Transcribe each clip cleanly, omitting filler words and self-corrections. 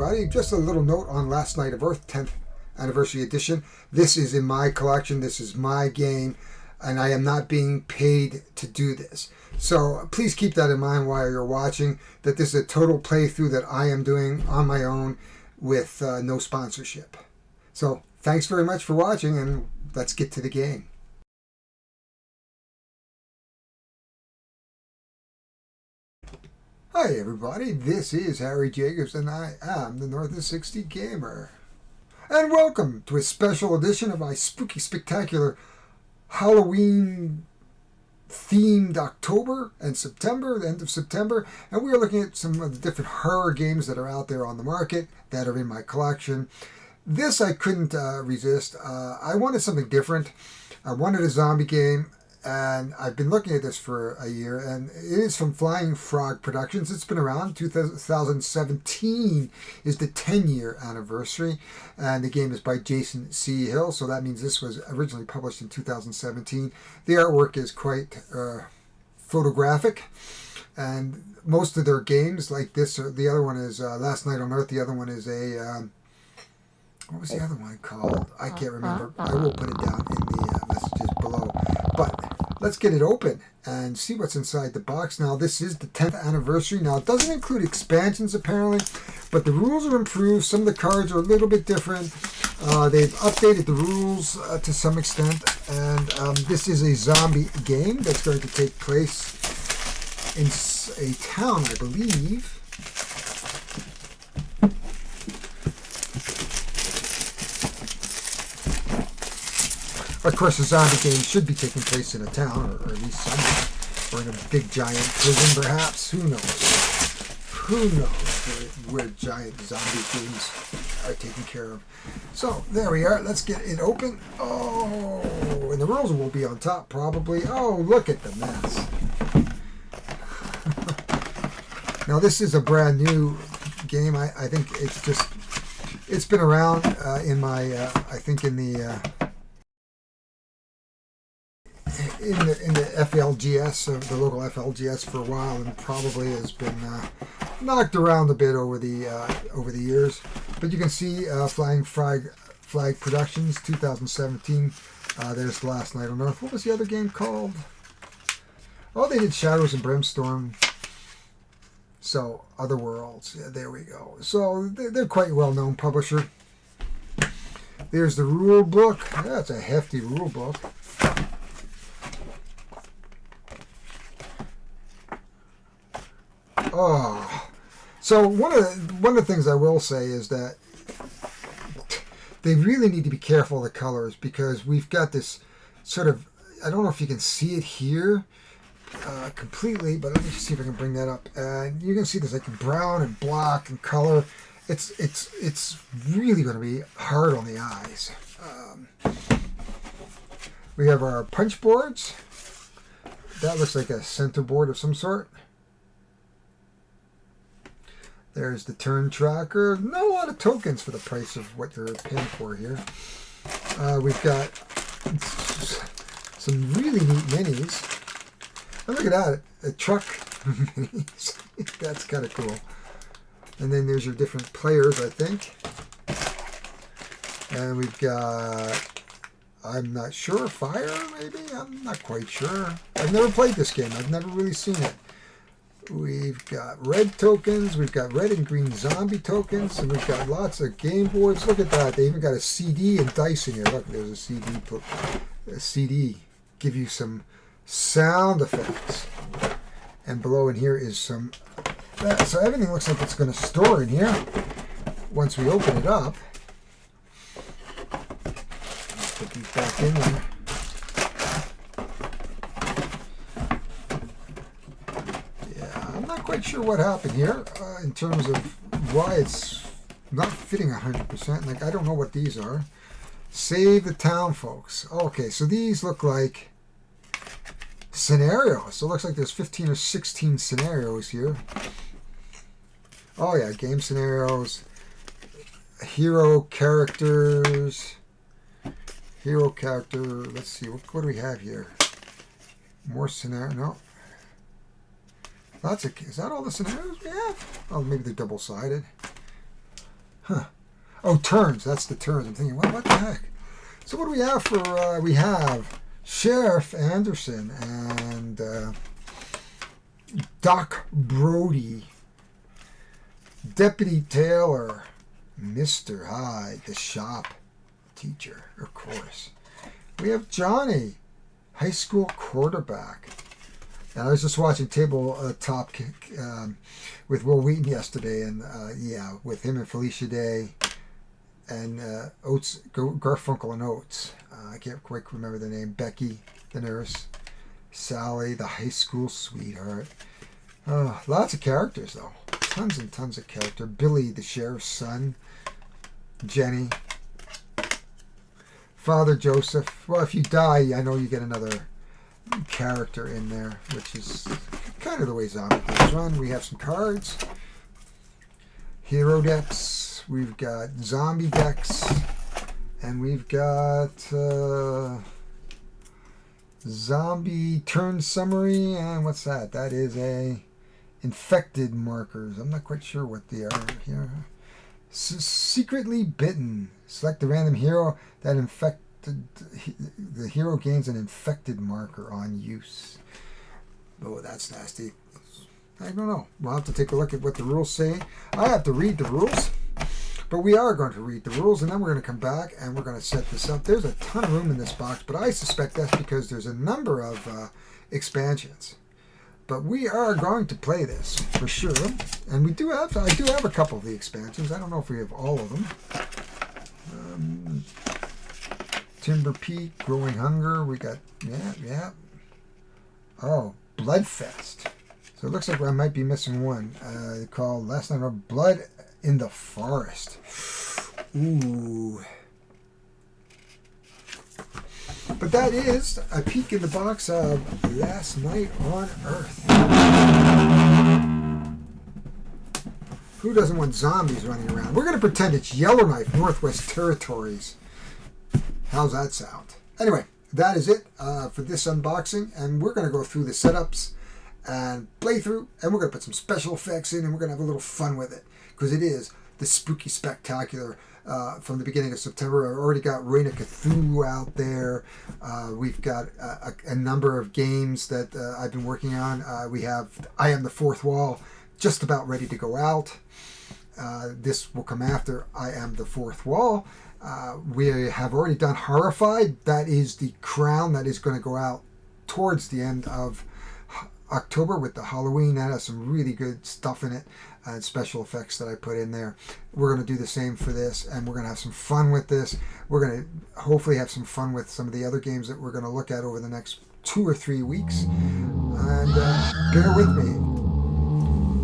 everybody. Just a little note on Last Night of Earth 10th Anniversary Edition. This is in my collection. This is my game, and I am not being paid to do this. So please keep that in mind while you're watching, that this is a total playthrough that I am doing on my own with no sponsorship. So thanks very much for watching, and let's get to the game. Hi everybody, this is Harry Jacobs and I am the North of 60 Gamer. And welcome to a special edition of my spooky spectacular Halloween themed October and September, the end of September, and we are looking at some of the different horror games that are out there on the market that are in my collection. This I couldn't resist. I wanted something different. I wanted a zombie game. And I've been looking at this for a year, and it is from Flying Frog Productions. It's been around. 2017 is the 10-year anniversary, and the game is by Jason C. Hill, so that means this was originally published in 2017. The artwork is quite photographic, and most of their games, like this, the other one is Last Night on Earth, the other one is a... what was the other one called? I can't remember. I will put it down in the messages below. But let's get it open and see what's inside the box. Now, this is the 10th anniversary. Now, it doesn't include expansions, apparently, but the rules are improved. Some of the cards are a little bit different. They've updated the rules to some extent. And this is a zombie game that's going to take place in a town, I believe. Of course, a zombie game should be taking place in a town, or at least somewhere, or in a big giant prison, perhaps. Who knows? Who knows where giant zombie games are taken care of? So, there we are. Let's get it open. Oh, and the rules will be on top, probably. Oh, look at the mess. Now, this is a brand new game. I think it's been around in my, I think in the FLGS, the local FLGS, for a while, and probably has been knocked around a bit over the years. But you can see Flying Flag Productions, 2017. There's the Last Night on Earth. What was the other game called? Oh, they did Shadows and Brimstone. So, Other Worlds. Yeah, there we go. So they're quite a well-known publisher. There's the rule book. That's a hefty rule book. Oh, so one of the things I will say is that they really need to be careful of the colors, because we've got this sort of, I don't know if you can see it here completely, but let me see if I can bring that up. And you can see there's like brown and black and color. It's really going to be hard on the eyes. We have our punch boards. That looks like a center board of some sort. There's the turn tracker. Not a lot of tokens for the price of what you're paying for here. We've got some really neat minis. And look at that, a truck minis. That's kind of cool. And then there's your different players, I think. And we've got, I'm not sure, fire maybe? I'm not quite sure. I've never played this game. I've never really seen it. We've got red tokens, we've got red and green zombie tokens, and we've got lots of game boards. Look at that. They even got a CD and dice in here. Look, there's a CD. A CD. Give you some sound effects. And below in here is some... So everything looks like it's going to store in here once we open it up. Let's put these back in there. Quite sure what happened here in terms of why it's not fitting 100%. Like, I don't know what these are. Save the town, folks. Okay, so these look like scenarios. So it looks like there's 15 or 16 scenarios here. Oh yeah, game scenarios, hero characters, let's see, what do we have here? More scenario, no. Is that all the scenarios we have? Oh, maybe they're double-sided. Huh. Oh, turns. That's the turns. I'm thinking, what the heck? So what do we have for, we have Sheriff Anderson and Doc Brody, Deputy Taylor, Mr. Hyde, the shop teacher, of course. We have Johnny, high school quarterback. And I was just watching Tabletop with Will Wheaton yesterday, and with him and Felicia Day and Oates, Garfunkel and Oates. I can't quite remember the name. Becky, the nurse. Sally, the high school sweetheart. Lots of characters, though. Tons and tons of character. Billy, the sheriff's son. Jenny. Father Joseph. Well, if you die, I know you get another character in there, which is kind of the way zombie games run. We have some cards. Hero decks. We've got zombie decks. And we've got zombie turn summary. And what's that? That is a infected markers. I'm not quite sure what they are here. Secretly bitten. Select the random hero that infected. The hero gains an infected marker on use. Oh, that's nasty. I don't know. We'll have to take a look at what the rules say. I have to read the rules. But we are going to read the rules, and then we're going to come back and we're going to set this up. There's a ton of room in this box, but I suspect that's because there's a number of expansions. But we are going to play this for sure, and I do have a couple of the expansions. I don't know if we have all of them. Timber Peak, Growing Hunger. We got Oh, Bloodfest. So it looks like I might be missing one. Called last night of Blood in the Forest. Ooh. But that is a peek in the box of Last Night on Earth. Who doesn't want zombies running around? We're going to pretend it's Yellowknife, Northwest Territories. How's that sound? Anyway, that is it for this unboxing. And we're going to go through the setups and playthrough. And we're going to put some special effects in. And we're going to have a little fun with it. Because it is the Spooky Spectacular from the beginning of September. I've already got Reign of Cthulhu out there. We've got a number of games that I've been working on. We have I Am the Fourth Wall just about ready to go out. This will come after I Am the Fourth Wall. We have already done Horrified. That is the crown that is going to go out towards the end of October with the Holloween. That has some really good stuff in it and special effects that I put in there. We're going to do the same for this, and we're going to have some fun with this. We're going to hopefully have some fun with some of the other games that we're going to look at over the next 2 or 3 weeks. And bear with me.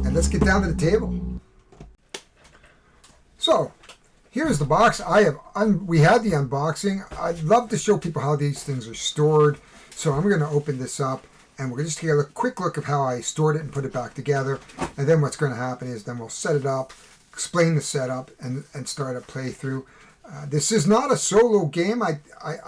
And let's get down to the table. So, here's the box. We had the unboxing. I'd love to show people how these things are stored. So I'm going to open this up. And we're going to just take a quick look of how I stored it and put it back together. And then what's going to happen is then we'll set it up, explain the setup, and start a playthrough. This is not a solo game. I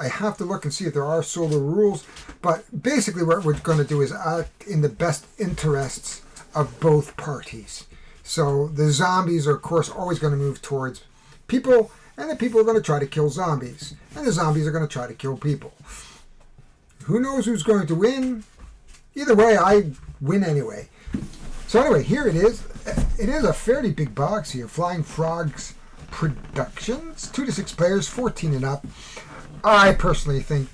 have to look and see if there are solo rules. But basically what we're going to do is act in the best interests of both parties. So the zombies are, of course, always going to move towards people. And the people are going to try to kill zombies. And the zombies are going to try to kill people. Who knows who's going to win? Either way, I win anyway. So anyway, here it is. It is a fairly big box here. Flying Frogs Productions. 2 to 6 players, 14 and up. I personally think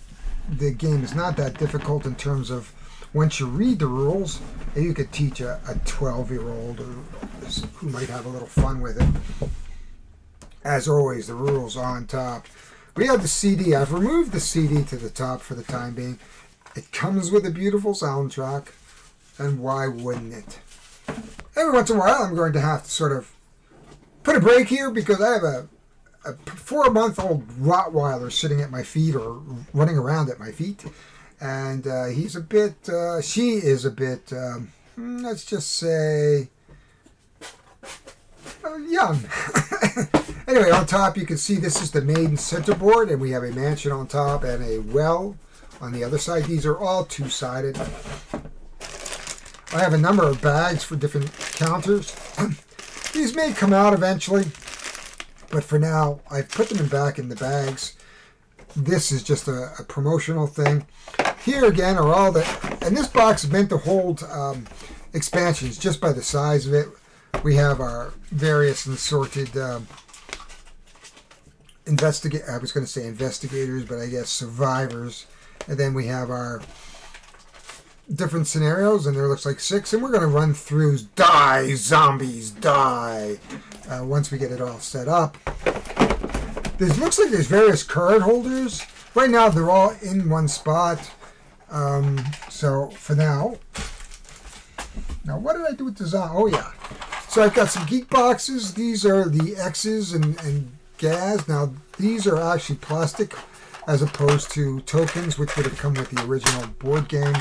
the game is not that difficult in terms of once you read the rules, you could teach a 12-year-old who might have a little fun with it. As always, the rules on top. We have the CD. I've removed the CD to the top for the time being. It comes with a beautiful soundtrack, and why wouldn't it? Every once in a while, I'm going to have to sort of put a break here because I have a 4-month-old Rottweiler sitting at my feet or running around at my feet, and he's a bit, she is a bit, let's just say, young. Anyway, on top you can see this is the main centerboard, and we have a mansion on top and a well on the other side. These are all two-sided. I have a number of bags for different counters. These may come out eventually. But for now, I've put them back in the bags. This is just a promotional thing. Here again are all the... And this box is meant to hold expansions just by the size of it. We have our various and assorted... I was going to say investigators, but I guess survivors. And then we have our different scenarios, and there looks like 6. And we're going to run through die, zombies, die, once we get it all set up. There looks like there's various card holders. Right now, they're all in one spot. So, for now... Now, what did I do with the zombie? Oh, yeah. So, I've got some geek boxes. These are the X's and gas. Now, these are actually plastic as opposed to tokens, which would have come with the original board game.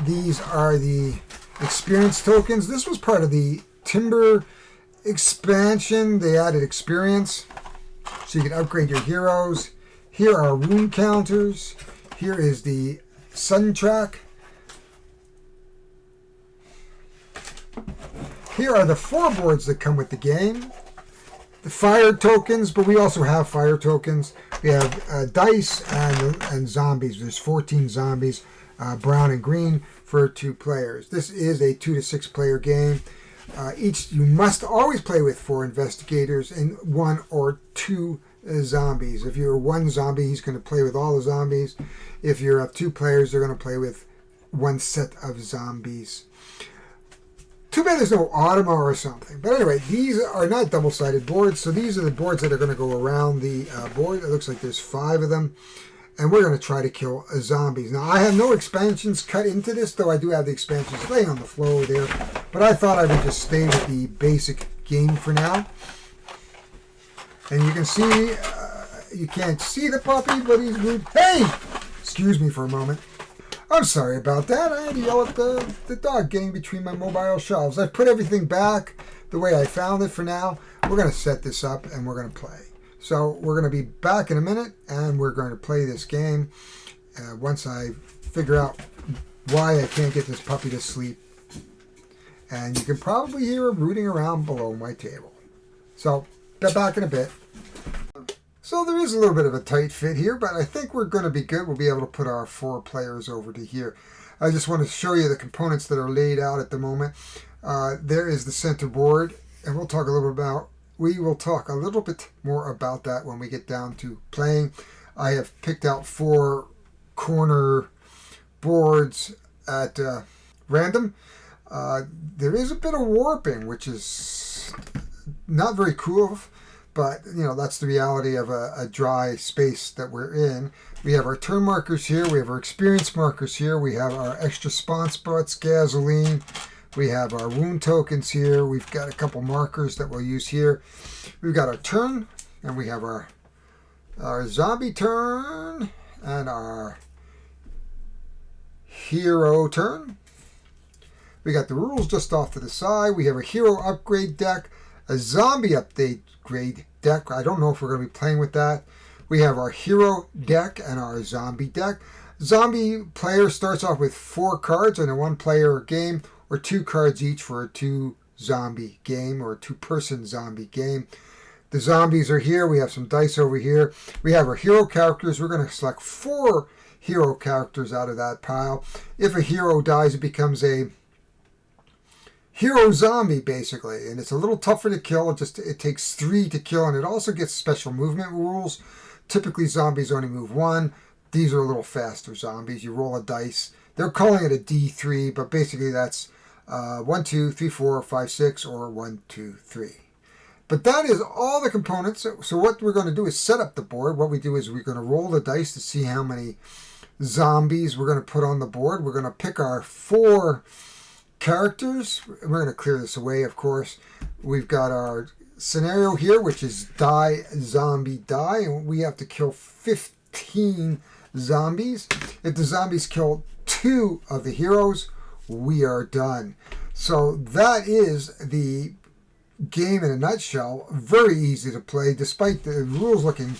These are the experience tokens. This was part of the Timber expansion. They added experience, so you can upgrade your heroes. Here are wound counters. Here is the sun track. Here are the 4 boards that come with the game. The fire tokens, but we also have fire tokens. We have dice and zombies. There's 14 zombies, brown and green for 2 players. This is a 2 to 6 player game. You must always play with 4 investigators and 1 or 2 zombies. If you're 1 zombie, he's going to play with all the zombies. If you have 2 players, they're going to play with 1 set of zombies. Too bad there's no Automa or something. But anyway, these are not double-sided boards, so these are the boards that are going to go around the board. It looks like there's 5 of them, and we're going to try to kill zombies. Now, I have no expansions cut into this, though I do have the expansions laying on the floor there. But I thought I would just stay with the basic game for now. And you can see, you can't see the puppy, but he's good. Hey! Excuse me for a moment. I'm sorry about that. I had to yell at the dog getting between my mobile shelves. I've put everything back the way I found it for now. We're going to set this up and we're going to play. So we're going to be back in a minute and we're going to play this game once I figure out why I can't get this puppy to sleep. And you can probably hear him rooting around below my table. So, get back in a bit. So there is a little bit of a tight fit here, but I think we're going to be good. We'll be able to put our 4 players over to here. I just want to show you the components that are laid out at the moment. There is the center board, and we will talk a little bit more about that when we get down to playing. I have picked out 4 corner boards at random. There is a bit of warping, which is not very cool. But, that's the reality of a dry space that we're in. We have our turn markers here. We have our experience markers here. We have our extra spawn spots, gasoline. We have our wound tokens here. We've got a couple markers that we'll use here. We've got our turn, and we have our zombie turn, and our hero turn. We got the rules just off to the side. We have a hero upgrade deck, a zombie upgrade deck. I don't know if we're going to be playing with that. We have our hero deck and our zombie deck. Zombie player starts off with 4 cards in a 1-player game, or 2 cards each for a 2-zombie game or a 2-person zombie game. The zombies are here. We have some dice over here. We have our hero characters. We're going to select 4 hero characters out of that pile. If a hero dies, it becomes a hero zombie, basically, and it's a little tougher to kill. It takes 3 to kill, and it also gets special movement rules. Typically, zombies only move 1. These are a little faster zombies. You roll a dice. They're calling it a D3, but basically that's 1, 2, 3, 4, 5, 6, or 1, 2, 3. But that is all the components. So what we're going to do is set up the board. What we do is we're going to roll the dice to see how many zombies we're going to put on the board. We're going to pick our 4 characters. We're going to clear this away, of course. We've got our scenario here, which is die, zombie, die. And we have to kill 15 zombies. If the zombies kill 2 of the heroes, we are done. So that is the game in a nutshell. Very easy to play, despite the rules looking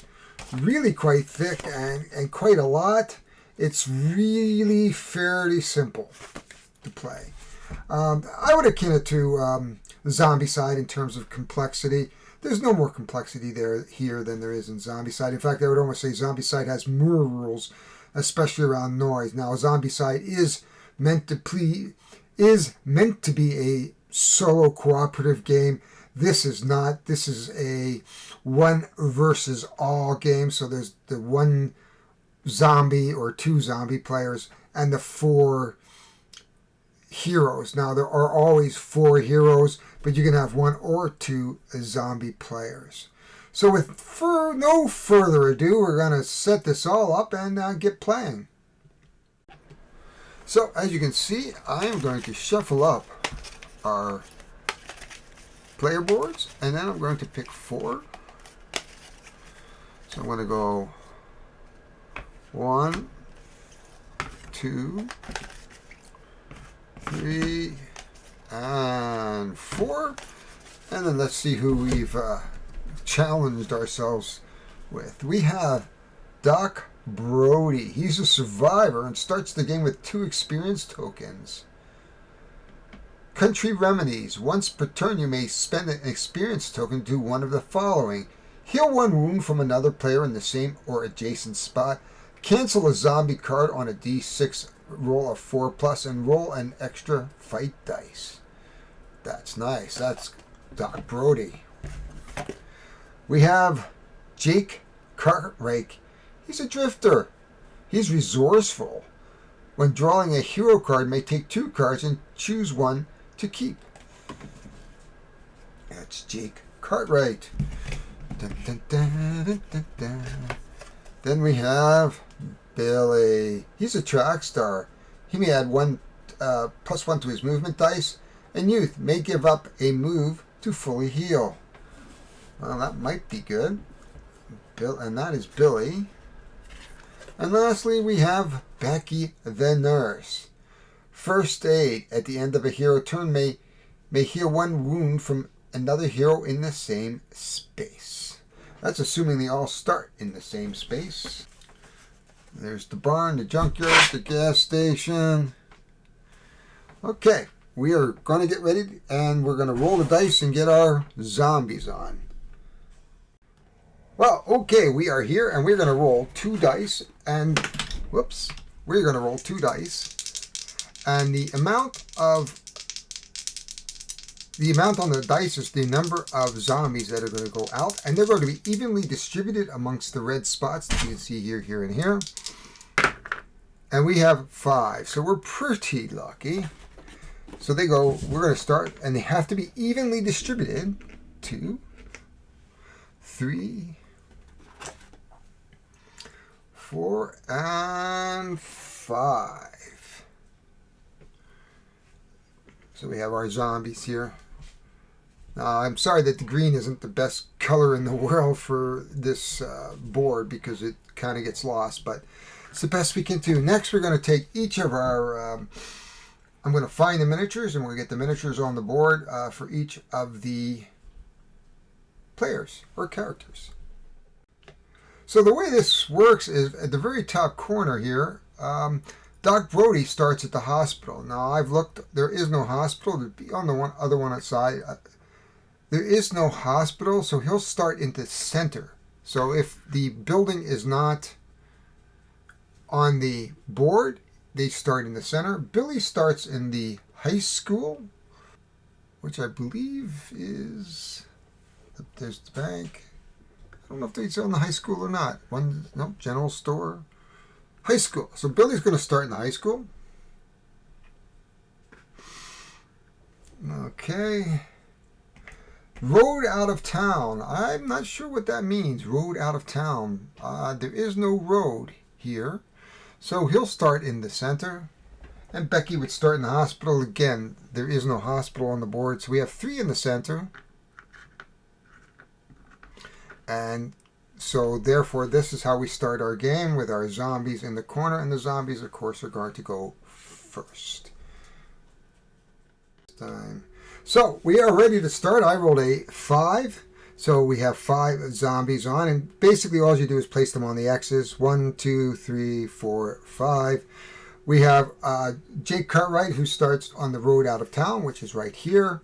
really quite thick and quite a lot. It's really fairly simple to play. I would akin it to the zombie side in terms of complexity. There's no more complexity here than there is in Zombicide. In fact, I would almost say Zombicide has more rules, especially around noise. Now, Zombicide is meant to be a solo cooperative game. This is not. This is a one versus all game. So there's the one zombie or two zombie players and the four heroes. Now, there are always four heroes, but you can have one or two zombie players. So with no further ado, we're going to set this all up and get playing. So as you can see, I am going to shuffle up our player boards, and then I'm going to pick 4. So I'm going to go 1, 2, 3, and 4. And then let's see who we've challenged ourselves with. We have Doc Brody. He's a survivor and starts the game with 2 experience tokens. Country Remedies. Once per turn, you may spend an experience token to do one of the following. Heal 1 wound from another player in the same or adjacent spot. Cancel a zombie card on a d6 roll of 4+, and roll an extra fight dice. That's nice. That's Doc Brody. We have Jake Cartwright. He's a drifter. He's resourceful. When drawing a hero card, may take 2 cards and choose one to keep. That's Jake Cartwright. Dun, dun, dun, dun, dun, dun. Then we have Billy. He's a track star. He may add +1 to his movement dice, and youth may give up a move to fully heal. Well, that might be good. And that is Billy. And lastly, we have Becky the nurse. First aid. At the end of a hero turn, may heal 1 wound from another hero in the same space. That's assuming they all start in the same space. There's the barn, the junkyard, the gas station. Okay, we are going to get ready, and we're going to roll the dice and get our zombies on. Well, okay, we are here, and we're going to roll 2 dice, and we're going to roll 2 dice, and the amount on the dice is the number of zombies that are going to go out, and they're going to be evenly distributed amongst the red spots that you can see here, here, and here. And we have 5, so we're pretty lucky. So we're going to start, and they have to be evenly distributed. 2, 3, 4, and 5. So we have our zombies here. I'm sorry that the green isn't the best color in the world for this board because it kind of gets lost, but it's the best we can do. Next, we're going to take each of our... I'm going to find the miniatures, and we're going to get the miniatures on the board for each of the players or characters. So the way this works is at the very top corner here, Doc Brody starts at the hospital. Now I've looked, there is no hospital. There'd be on the other one outside. There is no hospital, so he'll start in the center. So if the building is not on the board, they start in the center. Billy starts in the high school, which I believe is, there's the bank. I don't know if they sell in the high school or not. General store. High school. So Billy's going to start in the high school. Okay. Road out of town. I'm not sure what that means. Road out of town. There is no road here. So he'll start in the center. And Becky would start in the hospital. Again, there is no hospital on the board. So we have 3 in the center. And so therefore, this is how we start our game with our zombies in the corner. And the zombies, of course, are going to go first. So we are ready to start. I rolled a 5. So we have 5 zombies on. And basically all you do is place them on the X's. 1, 2, 3, 4, 5. We have Jake Cartwright, who starts on the road out of town, which is right here.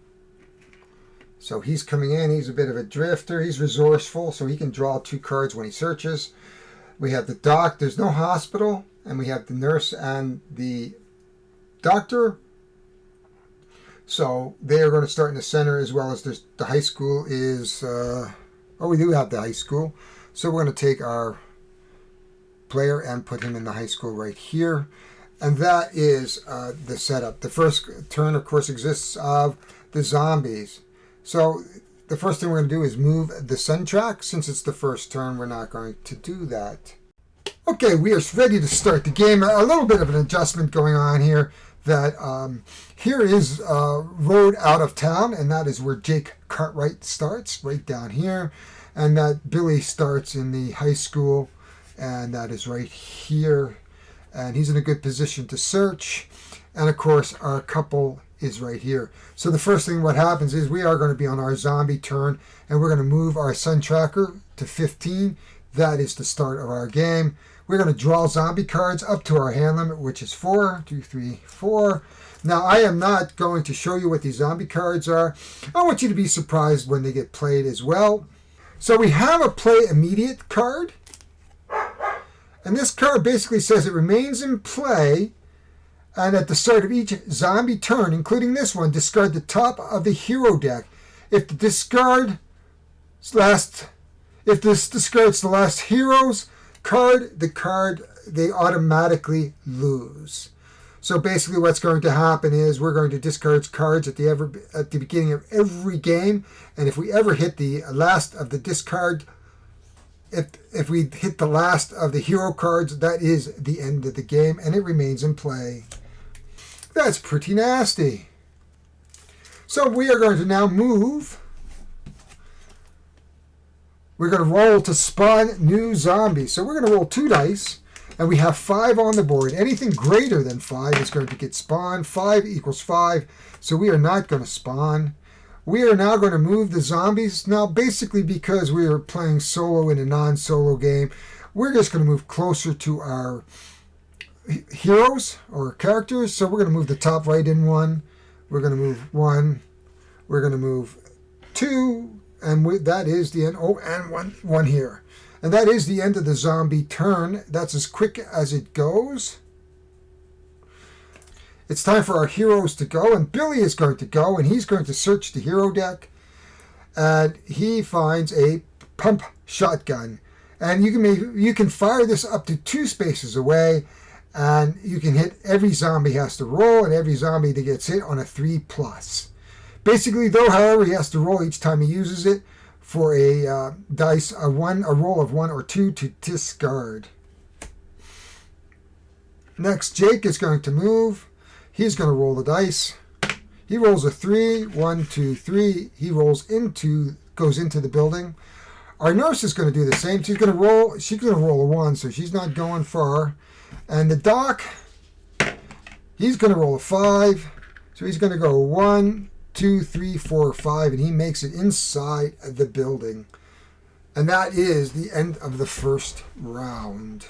So he's coming in. He's a bit of a drifter. He's resourceful, so he can draw 2 cards when he searches. We have the doc. There's no hospital. And we have the nurse and the doctor. So they are going to start in the center, as well as the high school is... we do have the high school. So we're going to take our player and put him in the high school right here. And that is the setup. The first turn, of course, exists of the zombies. So the first thing we're going to do is move the sun track. Since it's the first turn, we're not going to do that. Okay, we are ready to start the game. A little bit of an adjustment going on here. That here is road out of town, and that is where Jake Cartwright starts, right down here. And that Billy starts in the high school, and that is right here. And he's in a good position to search. And of course, our couple is right here. So the first thing what happens is we are going to be on our zombie turn, and we're going to move our sun tracker to 15. That is the start of our game. We're going to draw zombie cards up to our hand limit, which is 4. 2, 3, 4. Now, I am not going to show you what these zombie cards are. I want you to be surprised when they get played as well. So we have a play immediate card. And this card basically says it remains in play, and at the start of each zombie turn, including this one, discard the top of the hero deck. If this discards the last hero's card, they automatically lose. So basically what's going to happen is we're going to discard cards at the beginning of every game, and if we ever hit the last of the discard, if we hit the last of the hero cards, that is the end of the game, and it remains in play. That's pretty nasty. So we are going to now move. We're going to roll to spawn new zombies. So we're going to roll 2 dice, and we have 5 on the board. Anything greater than 5 is going to get spawned. 5 equals 5, so we are not going to spawn. We are now going to move the zombies. Now, basically because we are playing solo in a non-solo game, we're just going to move closer to our heroes or characters. So we're going to move the top right in 1. We're going to move 1. We're going to move 2. And that is the end. Oh, and one here. And that is the end of the zombie turn. That's as quick as it goes. It's time for our heroes to go. And Billy is going to go. And he's going to search the hero deck. And he finds a pump shotgun. And you can fire this up to 2 spaces away. And you can hit every zombie has to roll. And every zombie that gets hit on a 3+. Basically, though, however, he has to roll each time he uses it for a roll of 1 or 2 to discard. Next, Jake is going to move. He's going to roll the dice. He rolls a 3. 1, 2, 3. He goes into the building. Our nurse is going to do the same. She's going to roll a 1, so she's not going far. And the doc, he's going to roll a 5. So he's going to go 1, 2, 3, 4, 5, and he makes it inside the building. And that is the end of the first round.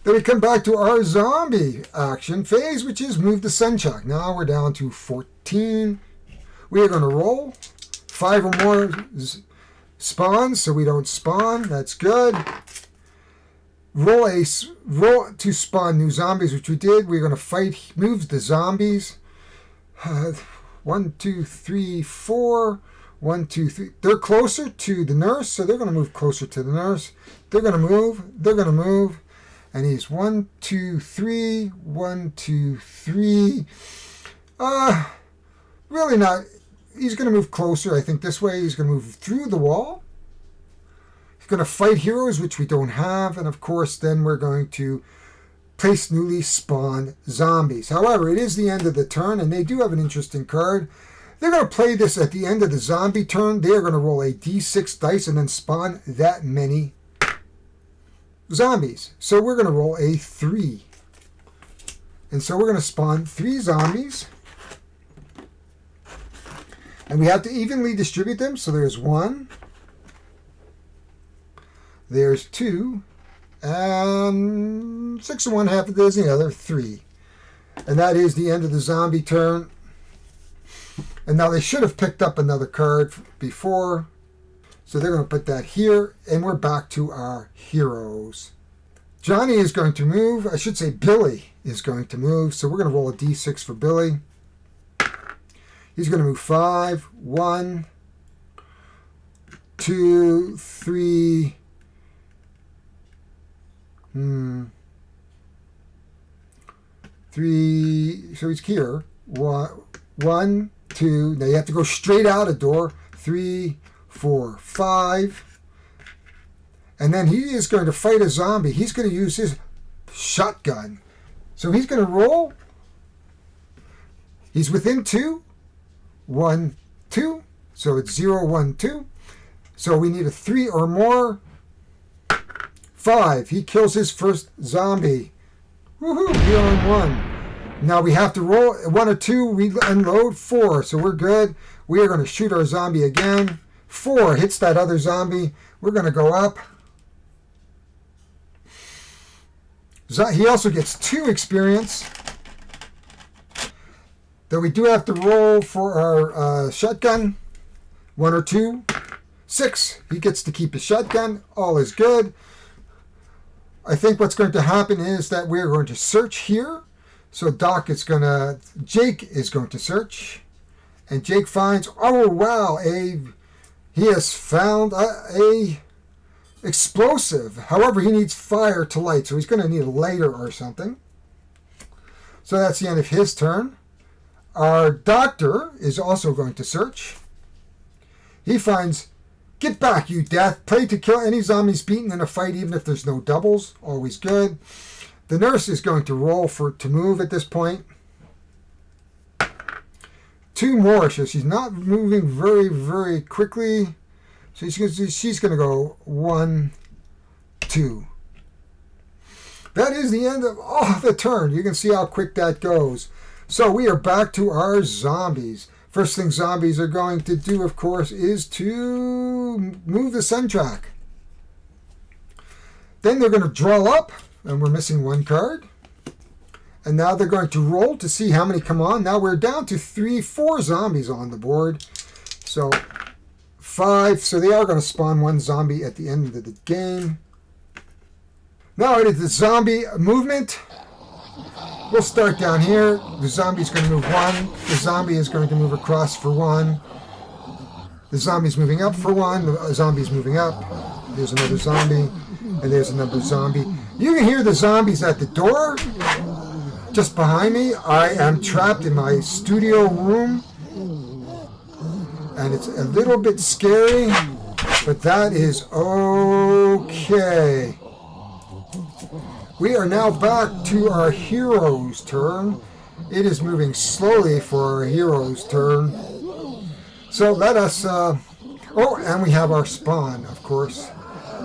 Then we come back to our zombie action phase, which is move the sun track. Now we're down to 14. We are going to roll 5 or more spawns, so we don't spawn. That's good. Roll to spawn new zombies, which we did. We're going to move the zombies. 1, 2, 3, 4. 1, 2, 3. They're closer to the nurse, so they're going to move closer to the nurse. They're going to move. They're going to move. And he's 1, 2, 3. 1, 2, 3. Really not. He's going to move closer. I think this way. He's going to move through the wall. He's going to fight heroes, which we don't have. And of course, then we're going to place newly spawned zombies. However, it is the end of the turn, and they do have an interesting card. They're going to play this at the end of the zombie turn. They are going to roll a d6 dice and then spawn that many zombies. So we're going to roll a 3. And so we're going to spawn 3 zombies. And we have to evenly distribute them. So there's 1. There's 2. And 6 of one, half of this, the other, 3. And that is the end of the zombie turn. And now they should have picked up another card before. So they're going to put that here. And we're back to our heroes. Johnny is going to move. I should say Billy is going to move. So we're going to roll a d6 for Billy. He's going to move 5. 1, 2, 3. 3. So he's here. 1, 2. Now you have to go straight out a door. 3, 4, 5. And then he is going to fight a zombie. He's going to use his shotgun. So he's going to roll. He's within 2. 1, 2. So it's 0, 1, 2. So we need a 3 or more. 5. He kills his first zombie. Woohoo! Healing 1. Now we have to roll 1 or 2. We unload 4. So we're good. We are going to shoot our zombie again. 4 hits that other zombie. We're going to go up. He also gets 2 experience. Though we do have to roll for our shotgun. 1 or 2. 6. He gets to keep his shotgun. All is good. I think what's going to happen is that we're going to search here. So Jake is going to search. And Jake finds, oh wow, he has found a explosive. However, he needs fire to light. So he's going to need a lighter or something. So that's the end of his turn. Our doctor is also going to search. He finds, get back, you death. Play to kill any zombies beaten in a fight, even if there's no doubles. Always good. The nurse is going to roll to move at this point. 2 more. So she's not moving very, very quickly. So she's going to go 1, 2. That is the end of the turn. You can see how quick that goes. So we are back to our zombies. First thing zombies are going to do, of course, is to move the sun track. Then they're going to draw up, and we're missing 1 card. And now they're going to roll to see how many come on. Now we're down to 4 zombies on the board. So 5. So they are going to spawn 1 zombie at the end of the game. Now it is the zombie movement. We'll start down here. The zombie is going to move 1. The zombie is going to move across for 1. The zombie is moving up for 1. The zombie is moving up. There's another zombie. And there's another zombie. You can hear the zombies at the door. Just behind me. I am trapped in my studio room. And it's a little bit scary. But that is okay. We are now back to our hero's turn. It is moving slowly for our hero's turn. So let us... and we have our spawn, of course,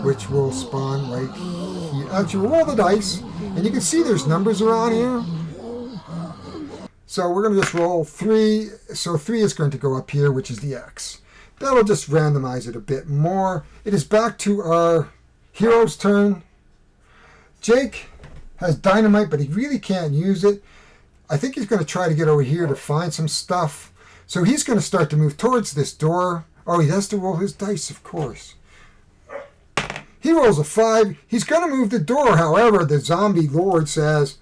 which will spawn right here. Actually, roll the dice, and you can see there's numbers around here. So we're going to just roll 3. So 3 is going to go up here, which is the X. That'll just randomize it a bit more. It is back to our hero's turn. Jake has dynamite, but he really can't use it. I think he's going to try to get over here to find some stuff. So he's going to start to move towards this door. Oh, he has to roll his dice, of course. He rolls a 5. He's going to move the door. However, the zombie lord says,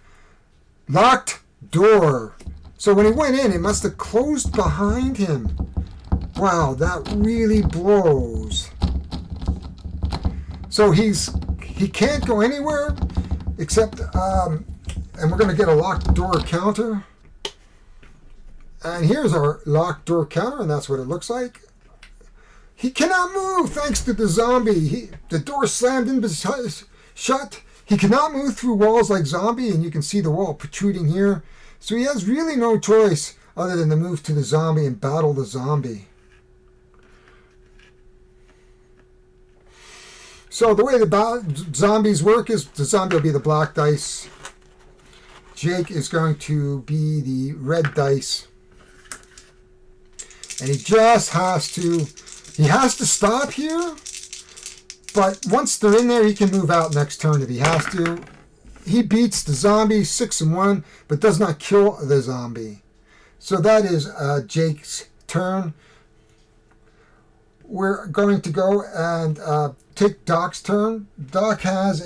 locked door. So when he went in, it must have closed behind him. Wow, that really blows. So he can't go anywhere except, and we're going to get a locked door counter. And here's our locked door counter, and that's what it looks like. He cannot move thanks to the zombie. The door slammed in shut. He cannot move through walls like zombie, and you can see the wall protruding here. So he has really no choice other than to move to the zombie and battle the zombie. So the way the zombies work is the zombie will be the black dice. Jake is going to be the red dice. And he just has to stop here. But once they're in there, he can move out next turn if he has to. He beats the zombie 6-1, but does not kill the zombie. So that is Jake's turn, we're going to go and take Doc's turn. Doc has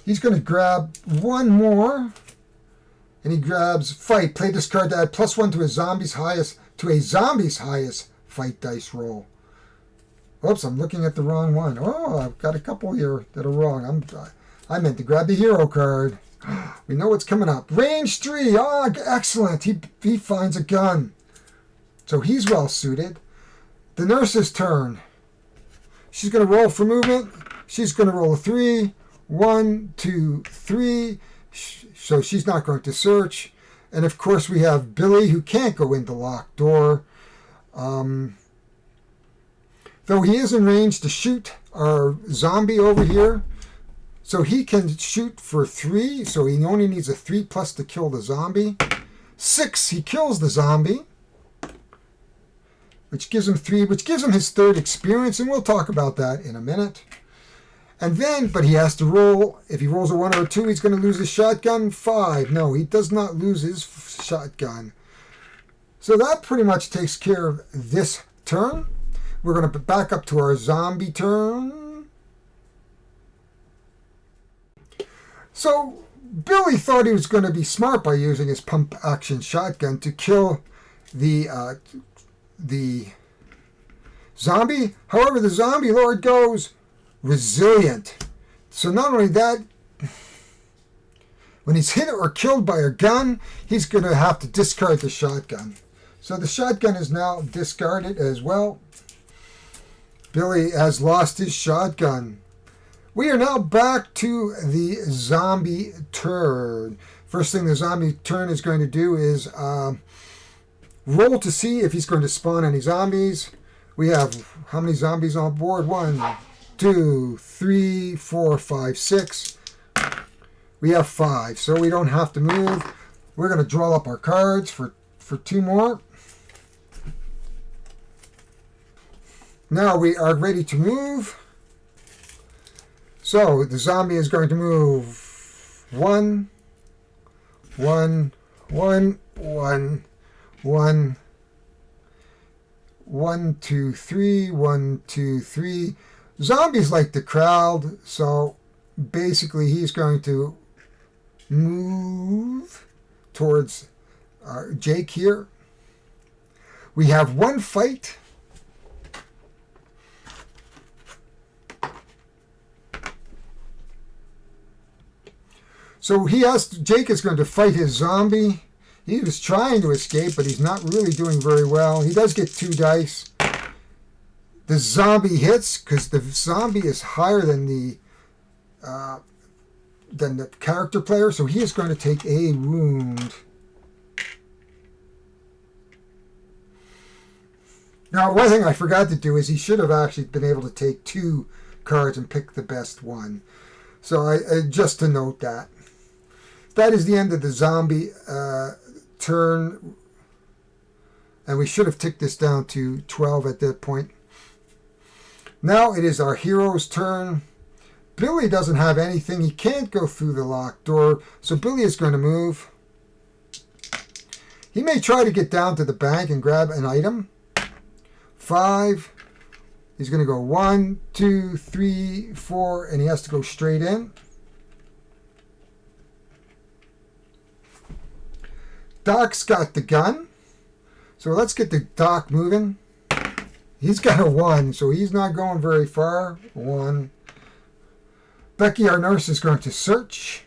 he's going to grab one more, and he grabs fight. Play this card to add +1 to a zombie's highest fight dice roll. Oops, I'm looking at the wrong one. Oh, I've got a couple here that are wrong. I meant to grab the hero card. We know what's coming up. Range 3. Oh, excellent. He finds a gun. So he's well suited. The nurse's turn. She's going to roll for movement. She's going to roll a 3. 1, 2, 3. So she's not going to search. And of course we have Billy, who can't go in the locked door. Though he is in range to shoot our zombie over here. So he can shoot for 3. So he only needs a 3+ to kill the zombie. 6, he kills the zombie, which gives him 3, which gives him his 3rd experience. And we'll talk about that in a minute. And then, but he has to roll. If he rolls a 1 or a 2, he's going to lose his shotgun. 5. No, he does not lose his shotgun. So that pretty much takes care of this turn. We're going to back up to our zombie turn. So Billy thought he was going to be smart by using his pump action shotgun to kill the zombie. However, the zombie lord goes resilient. So not only that, when he's hit or killed by a gun, he's going to have to discard the shotgun. So the shotgun is now discarded as well. Billy has lost his shotgun. We are now back to the zombie turn. First thing the zombie turn is going to do is roll to see if he's going to spawn any zombies. We have how many zombies on board? 1, 2, 3, 4, 5, 6. We have 5, so we don't have to move. We're going to draw up our cards for 2 more. Now we are ready to move. So the zombie is going to move 1, 1, 1, 1, 1, 1, 2, 3, 1, 2, 3. Zombies like the crowd, so basically he's going to move towards Jake here. We have 1 fight. So Jake is going to fight his zombie. He was trying to escape, but he's not really doing very well. He does get 2 dice. The zombie hits because the zombie is higher than the character player, so he is going to take a wound. Now, one thing I forgot to do is he should have actually been able to take 2 cards and pick the best one. So just to note that. That is the end of the zombie turn. And we should have ticked this down to 12 at that point. Now it is our hero's turn. Billy doesn't have anything. He can't go through the locked door. So Billy is going to move. He may try to get down to the bank and grab an item. 5. He's going to go 1, 2, 3, 4, and he has to go straight in. Doc's got the gun. So let's get the Doc moving. He's got a 1, so he's not going very far. 1. Becky, our nurse, is going to search.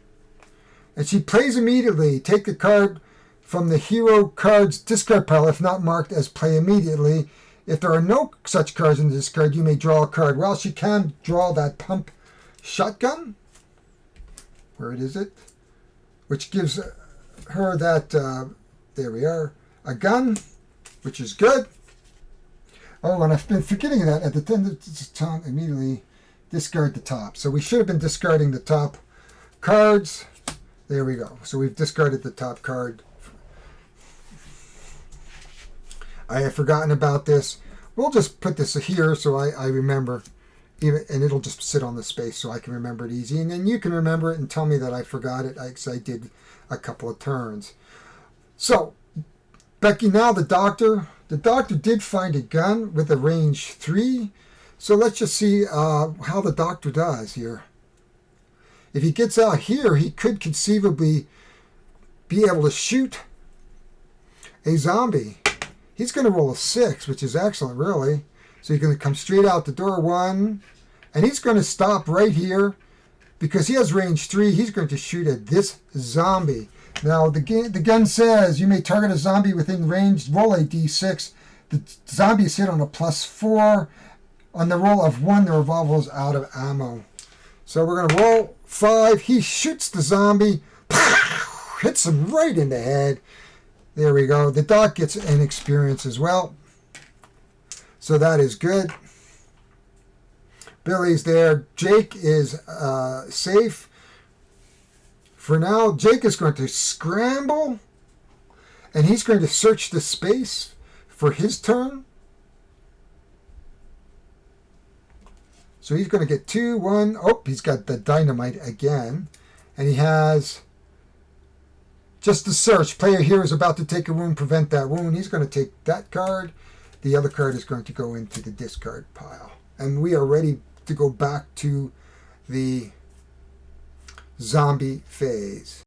And she plays immediately. Take the card from the hero card's discard pile if not marked as play immediately. If there are no such cards in the discard, you may draw a card. Well, she can draw that pump shotgun. Where is it? Which gives her that, there we are, a gun, which is good. Oh, and I've been forgetting that at the end of the time, immediately discard the top. So we should have been discarding the top cards. There we go. So we've discarded the top card. I have forgotten about this. We'll just put this here so I remember. And it'll just sit on the space so I can remember it easy. And then you can remember it and tell me that I forgot it because I did a couple of turns. So Becky, now the doctor. The doctor did find a gun with a range 3. So let's just see how the doctor does here. If he gets out here, he could conceivably be able to shoot a zombie. He's going to roll a 6, which is excellent, really. So he's going to come straight out the door, 1. And he's going to stop right here. Because he has range 3, he's going to shoot at this zombie. Now, the gun says you may target a zombie within range, roll a d6. The zombie is hit on a +4. On the roll of 1, the revolver is out of ammo. So we're going to roll 5. He shoots the zombie. Hits him right in the head. There we go. The doc gets an experience as well. So that is good. Billy's there. Jake is safe. For now, Jake is going to scramble. And he's going to search the space for his turn. So he's going to get 2, 1. Oh, he's got the dynamite again. And he has just the search. Player here is about to take a wound. Prevent that wound. He's going to take that card. The other card is going to go into the discard pile. And we are ready to go back to the zombie phase.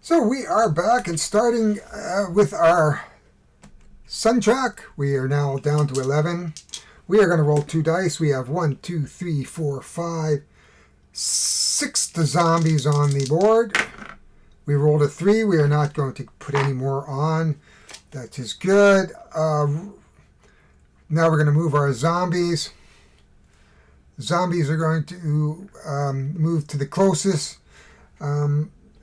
So we are back and starting with our sun track. We are now down to 11. We are going to roll 2 dice. We have 1, 2, 3, 4, 5, 6 the zombies on the board. We rolled a 3. We are not going to put any more on. That is good. Now we're going to move our zombies. Zombies are going to move to the closest.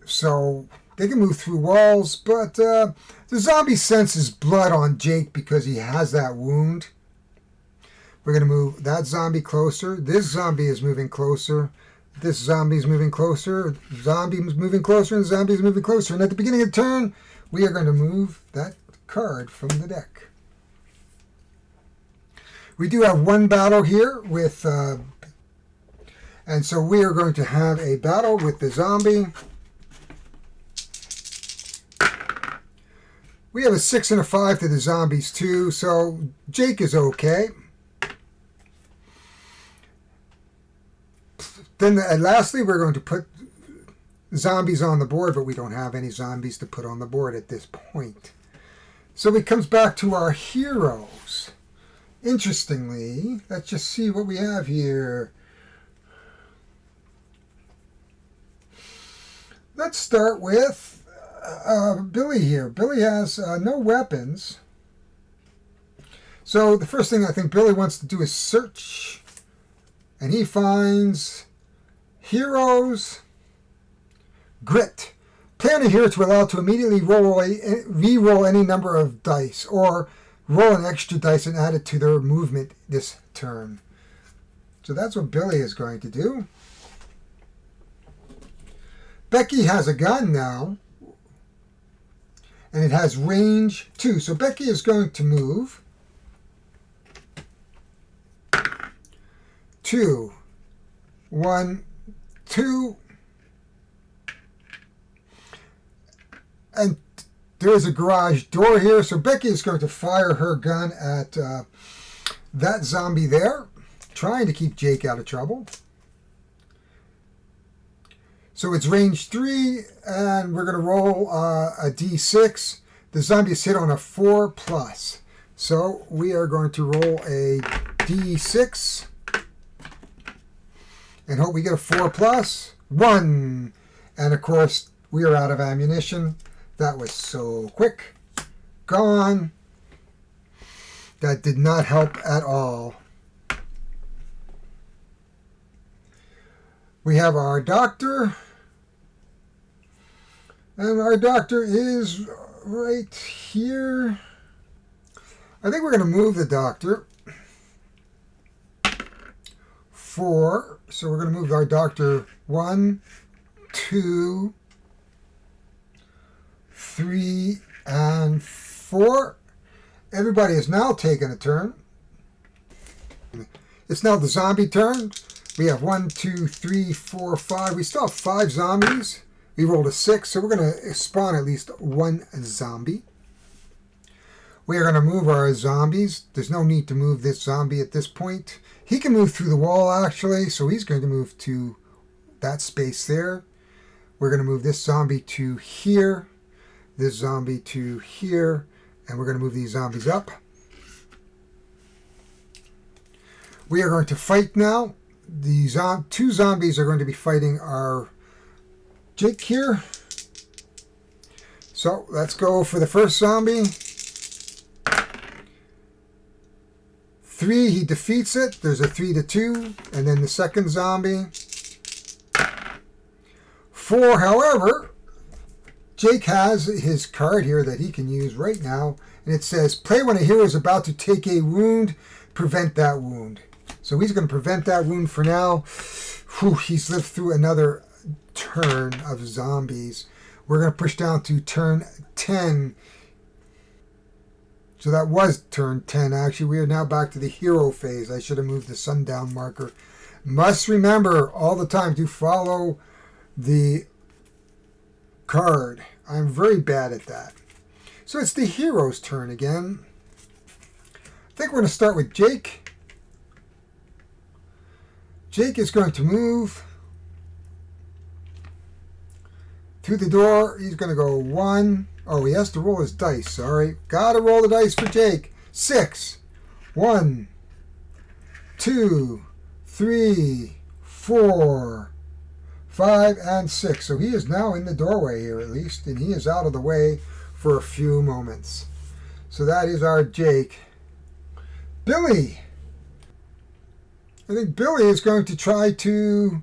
So they can move through walls. But the zombie senses blood on Jake because he has that wound. We're going to move that zombie closer. This zombie is moving closer. This zombie is moving closer. Zombie is moving closer. And zombie is moving closer. And at the beginning of the turn, we are going to move that card from the deck. We do have one battle here with... and so we are going to have a battle with the zombie. We have a 6 and a 5 to the zombies too. So Jake is okay. Then lastly, we're going to put zombies on the board, but we don't have any zombies to put on the board at this point. So it comes back to our heroes. Interestingly, let's just see what we have here. Let's start with Billy here. Billy has no weapons. So the first thing I think Billy wants to do is search. And he finds... Heroes, Grit. Play on a hero to allow to immediately re-roll any number of dice, or roll an extra dice and add it to their movement this turn. So that's what Billy is going to do. Becky has a gun now, and it has range 2. So Becky is going to move 2, 1, 2, and there's a garage door here, so Becky is going to fire her gun at that zombie there, trying to keep Jake out of trouble. So it's range 3, and we're going to roll a d6. The zombie is hit on a 4+. So we are going to roll a d6. And hope we get a 4+. 1. And of course, we are out of ammunition. That was so quick. Gone. That did not help at all. We have our doctor. And our doctor is right here. I think we're going to move the doctor. 4. So we're going to move our doctor 1, 2, 3, and 4. Everybody has now taken a turn. It's now the zombie turn. We have 1, 2, 3, 4, 5. We still have 5 zombies. We rolled a 6, so we're going to spawn at least 1 zombie. We are going to move our zombies. There's no need to move this zombie at this point. He can move through the wall, actually, so he's going to move to that space there. We're going to move this zombie to here, this zombie to here, and we're going to move these zombies up. We are going to fight now. These two zombies are going to be fighting our Jake here. So let's go for the first zombie. 3, he defeats it. There's a 3-2. And then the second zombie. 4, however, Jake has his card here that he can use right now. And it says, play when a hero is about to take a wound, prevent that wound. So he's going to prevent that wound for now. Whew, he's lived through another turn of zombies. We're going to push down to turn 10. So that was turn 10, actually. We are now back to the hero phase. I should have moved the sundown marker. Must remember all the time to follow the card. I'm very bad at that. So it's the hero's turn again. I think we're going to start with Jake. Jake is going to move through the door. He's going to go 1. Oh, he has to roll his dice. Sorry. Got to roll the dice for Jake. 6. 1, 2, 3, 4, 5, and 6. So he is now in the doorway here at least, and he is out of the way for a few moments. So that is our Jake. Billy. I think Billy is going to try to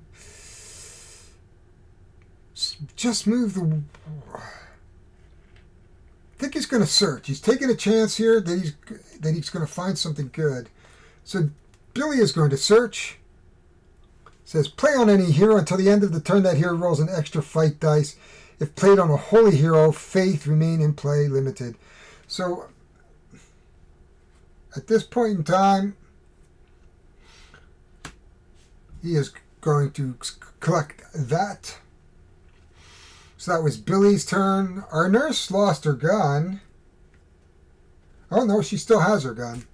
just move the... I think he's going to search. He's taking a chance here that he's going to find something good. So Billy is going to search. It says play on any hero until the end of the turn. That hero rolls an extra fight dice. If played on a holy hero, faith remain in play limited. So at this point in time, he is going to collect that. So that was Billy's turn. Our nurse lost her gun. Oh no, she still has her gun.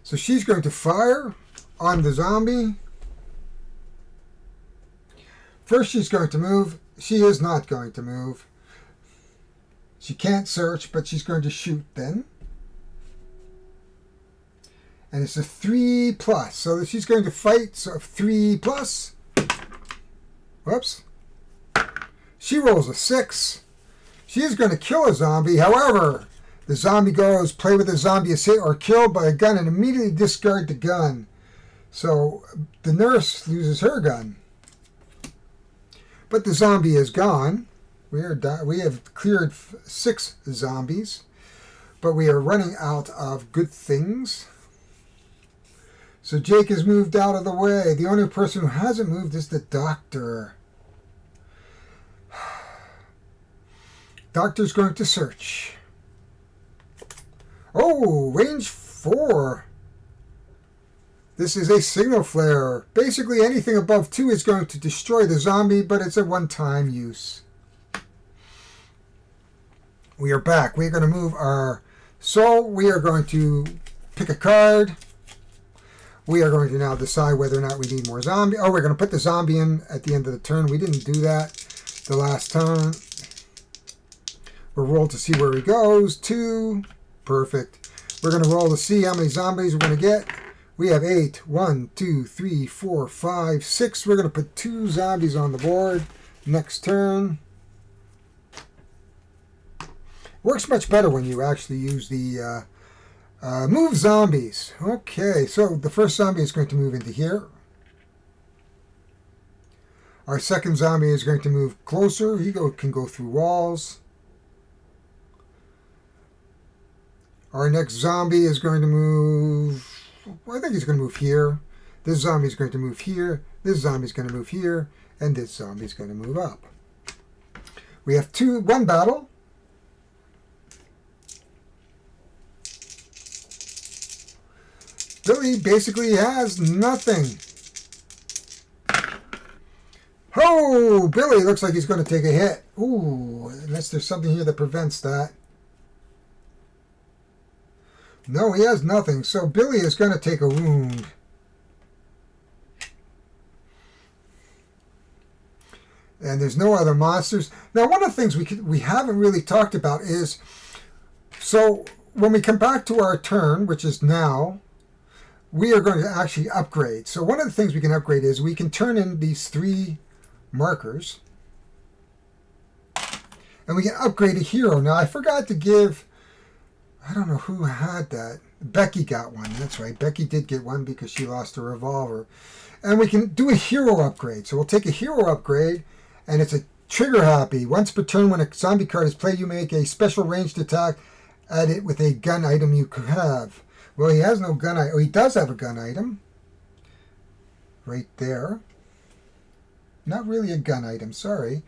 So she's going to fire on the zombie. First she's going to move. She is not going to move. She can't search, but she's going to shoot then. And it's a 3+. So she's going to fight. So 3+. Whoops. She rolls a 6. She is going to kill a zombie. However, the zombie goes, play with the zombie is hit or killed by a gun and immediately discard the gun. So the nurse loses her gun. But the zombie is gone. We have cleared 6 zombies. But we are running out of good things. So Jake has moved out of the way. The only person who hasn't moved is the doctor. Doctor's going to search. Oh, range 4. This is a signal flare. Basically anything above 2 is going to destroy the zombie, but it's a one-time use. We are back. We're going to move our soul. We are going to pick a card. We are going to now decide whether or not we need more zombie. Oh, we're going to put the zombie in at the end of the turn. We didn't do that the last turn. We'll roll to see where he goes. 2. Perfect. We're going to roll to see how many zombies we're going to get. We have 8. 1, 2, 3, 4, 5, 6. We're going to put 2 zombies on the board. Next turn. Works much better when you actually use the move zombies. Okay, so the first zombie is going to move into here. Our second zombie is going to move closer. He can go through walls. Our next zombie is going to move... I think he's going to move here. This zombie is going to move here. This zombie is going to move here. And this zombie is going to move up. We have 1 battle. Billy basically has nothing. Oh, Billy looks like he's going to take a hit. Ooh, unless there's something here that prevents that. No, he has nothing. So Billy is going to take a wound. And there's no other monsters. Now, one of the things we haven't really talked about is, so when we come back to our turn, which is now, we are going to actually upgrade. So one of the things we can upgrade is we can turn in these 3 markers. And we can upgrade a hero. Now, I forgot to give, I don't know who had that. Becky got one. That's right. Becky did get one because she lost her revolver. And we can do a hero upgrade. So we'll take a hero upgrade, and it's a trigger happy. Once per turn, when a zombie card is played, you make a special ranged attack at it with a gun item you could have. Well, he has no gun item. Oh, he does have a gun item. Right there. Not really a gun item, sorry.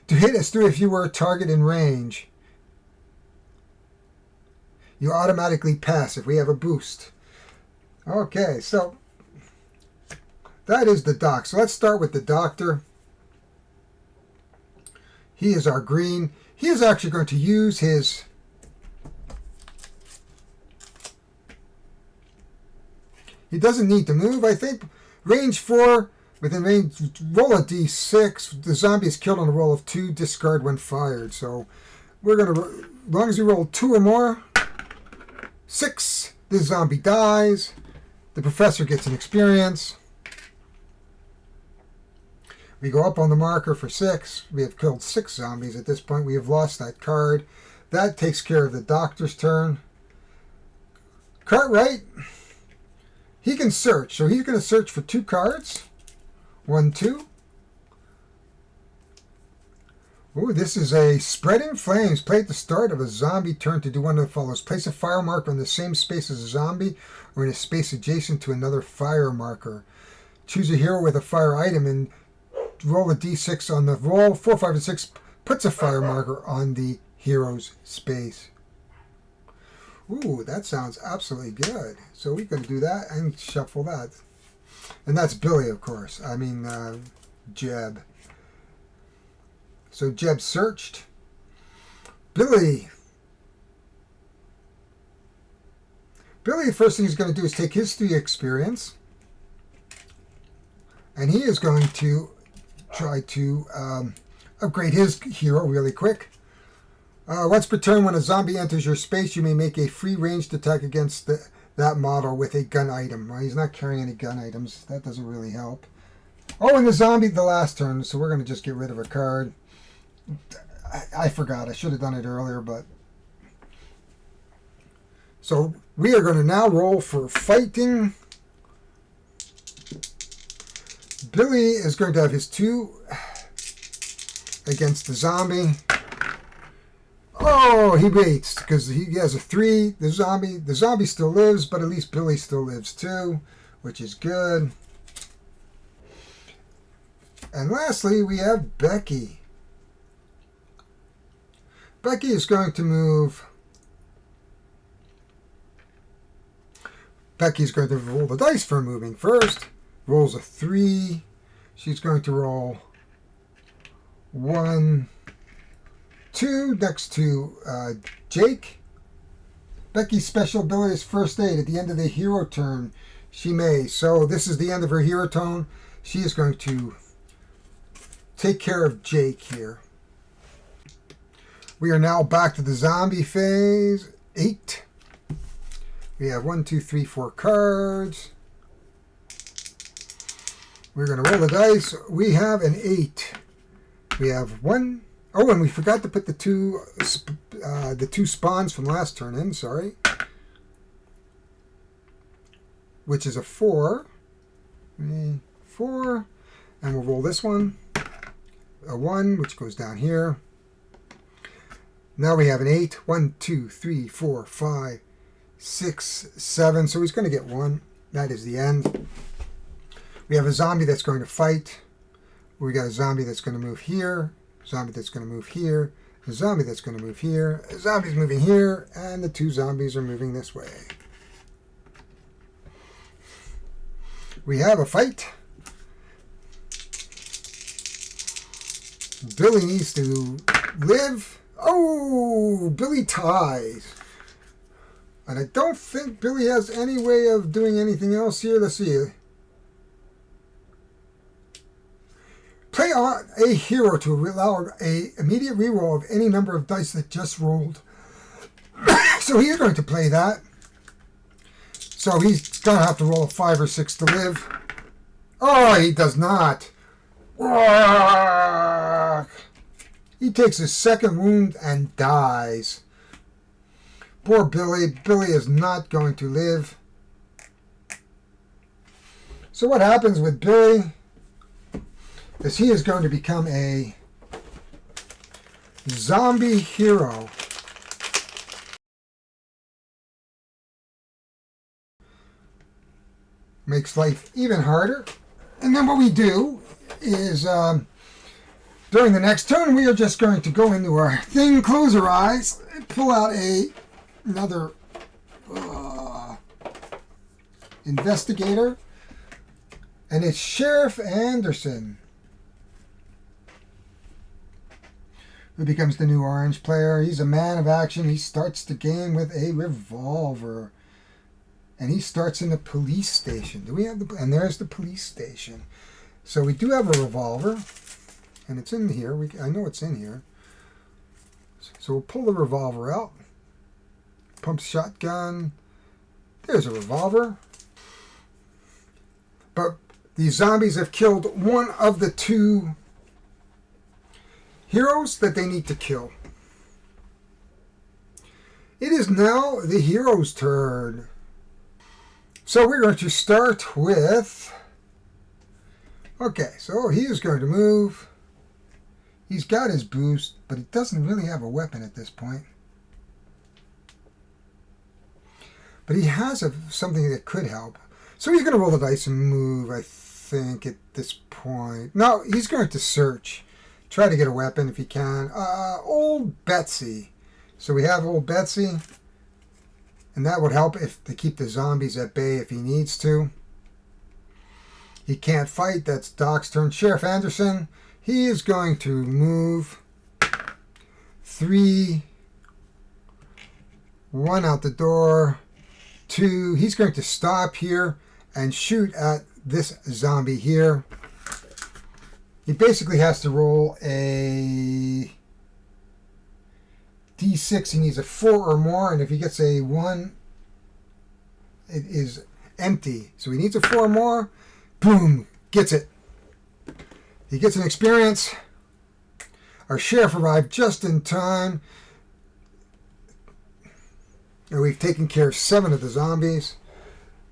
To hit us through if you were a target in range. You automatically pass if we have a boost. Okay, so that is the doc. So let's start with the doctor. He is our green. He is actually going to use his he doesn't need to move, I think. Range 4, within range, roll a d6. The zombie is killed on a roll of 2, discard when fired. So we're going to, as long as we roll 2 or more, 6, this zombie dies. The professor gets an experience. We go up on the marker for 6. We have killed 6 zombies at this point. We have lost that card. That takes care of the doctor's turn. Cartwright, he can search. So he's going to search for 2 cards. 1, 2. Ooh, this is a Spreading Flames. Play at the start of a zombie turn to do one of the follows. Place a fire marker in the same space as a zombie or in a space adjacent to another fire marker. Choose a hero with a fire item and roll a d6 on the roll. 4, 5, and 6 puts a fire marker on the hero's space. Ooh, that sounds absolutely good. So we're going to do that and shuffle that. And that's Billy, of course. I mean, Jeb. So Jeb searched. Billy. Billy, the first thing he's going to do is take his 3 experience. And he is going to try to upgrade his hero really quick. Once per turn, when a zombie enters your space, you may make a free ranged attack against that model with a gun item. Well, he's not carrying any gun items. That doesn't really help. Oh, and the zombie the last turn, so we're going to just get rid of a card. I forgot. I should have done it earlier, but... So we are going to now roll for fighting. Billy is going to have his 2 against the zombie. Oh, he waits because he has a 3. The zombie still lives, but at least Billy still lives too, which is good. And lastly, we have Becky. Becky is going to move. Becky's going to roll the dice for moving first. Rolls a 3. She's going to roll 1, 2 next to Jake. Becky's special ability is first aid. At the end of the hero turn, she may. So this is the end of her hero turn. She is going to take care of Jake here. We are now back to the zombie phase. 8. We have 1, 2, 3, 4 cards. We're going to roll the dice. We have an 8. We have 1. Oh, and we forgot to put the two spawns from last turn in. Sorry. Which is a 4. 4. And we'll roll this one. A 1, which goes down here. Now we have an 8. 1, 2, 3, 4, 5, 6, 7. So he's going to get 1. That is the end. We have a zombie that's going to fight. We got a zombie that's going to move here. Zombie that's going to move here. A zombie that's going to move here. A zombie's moving here. And the 2 zombies are moving this way. We have a fight. Billy needs to live. Oh, Billy ties. And I don't think Billy has any way of doing anything else here. Let's see. Play on a hero to allow a immediate reroll of any number of dice that just rolled. So he's going to play that. So he's going to have to roll a 5 or 6 to live. Oh, he does not. He takes his second wound and dies. Poor Billy. Billy is not going to live. So what happens with Billy is he is going to become a zombie hero. Makes life even harder. And then what we do is during the next turn we are just going to go into our thing, close our eyes, and pull out another investigator. And it's Sheriff Anderson, who becomes the new orange player. He's a man of action. He starts the game with a revolver. And he starts in the police station. Do we have the? And there's the police station. So we do have a revolver, and it's in here. I know it's in here. So we'll pull the revolver out. Pump shotgun. There's a revolver. But these zombies have killed one of the 2 heroes that they need to kill. It is now the hero's turn. So we're going to start with... Okay, so he is going to move. He's got his boost, but he doesn't really have a weapon at this point. But he has something that could help. So he's going to roll the dice and move, I think, at this point. No, he's going to search. Try to get a weapon if he can. Old Betsy. So we have old Betsy. And that would help to keep the zombies at bay if he needs to. He can't fight. That's Doc's turn. Sheriff Anderson, he is going to move 3, 1 out the door, 2. He's going to stop here and shoot at this zombie here. He basically has to roll a D6. He needs a 4 or more, and if he gets a 1, it is empty. So he needs a 4 or more. Boom, gets it. He gets an experience. Our sheriff arrived just in time. And we've taken care of 7 of the zombies.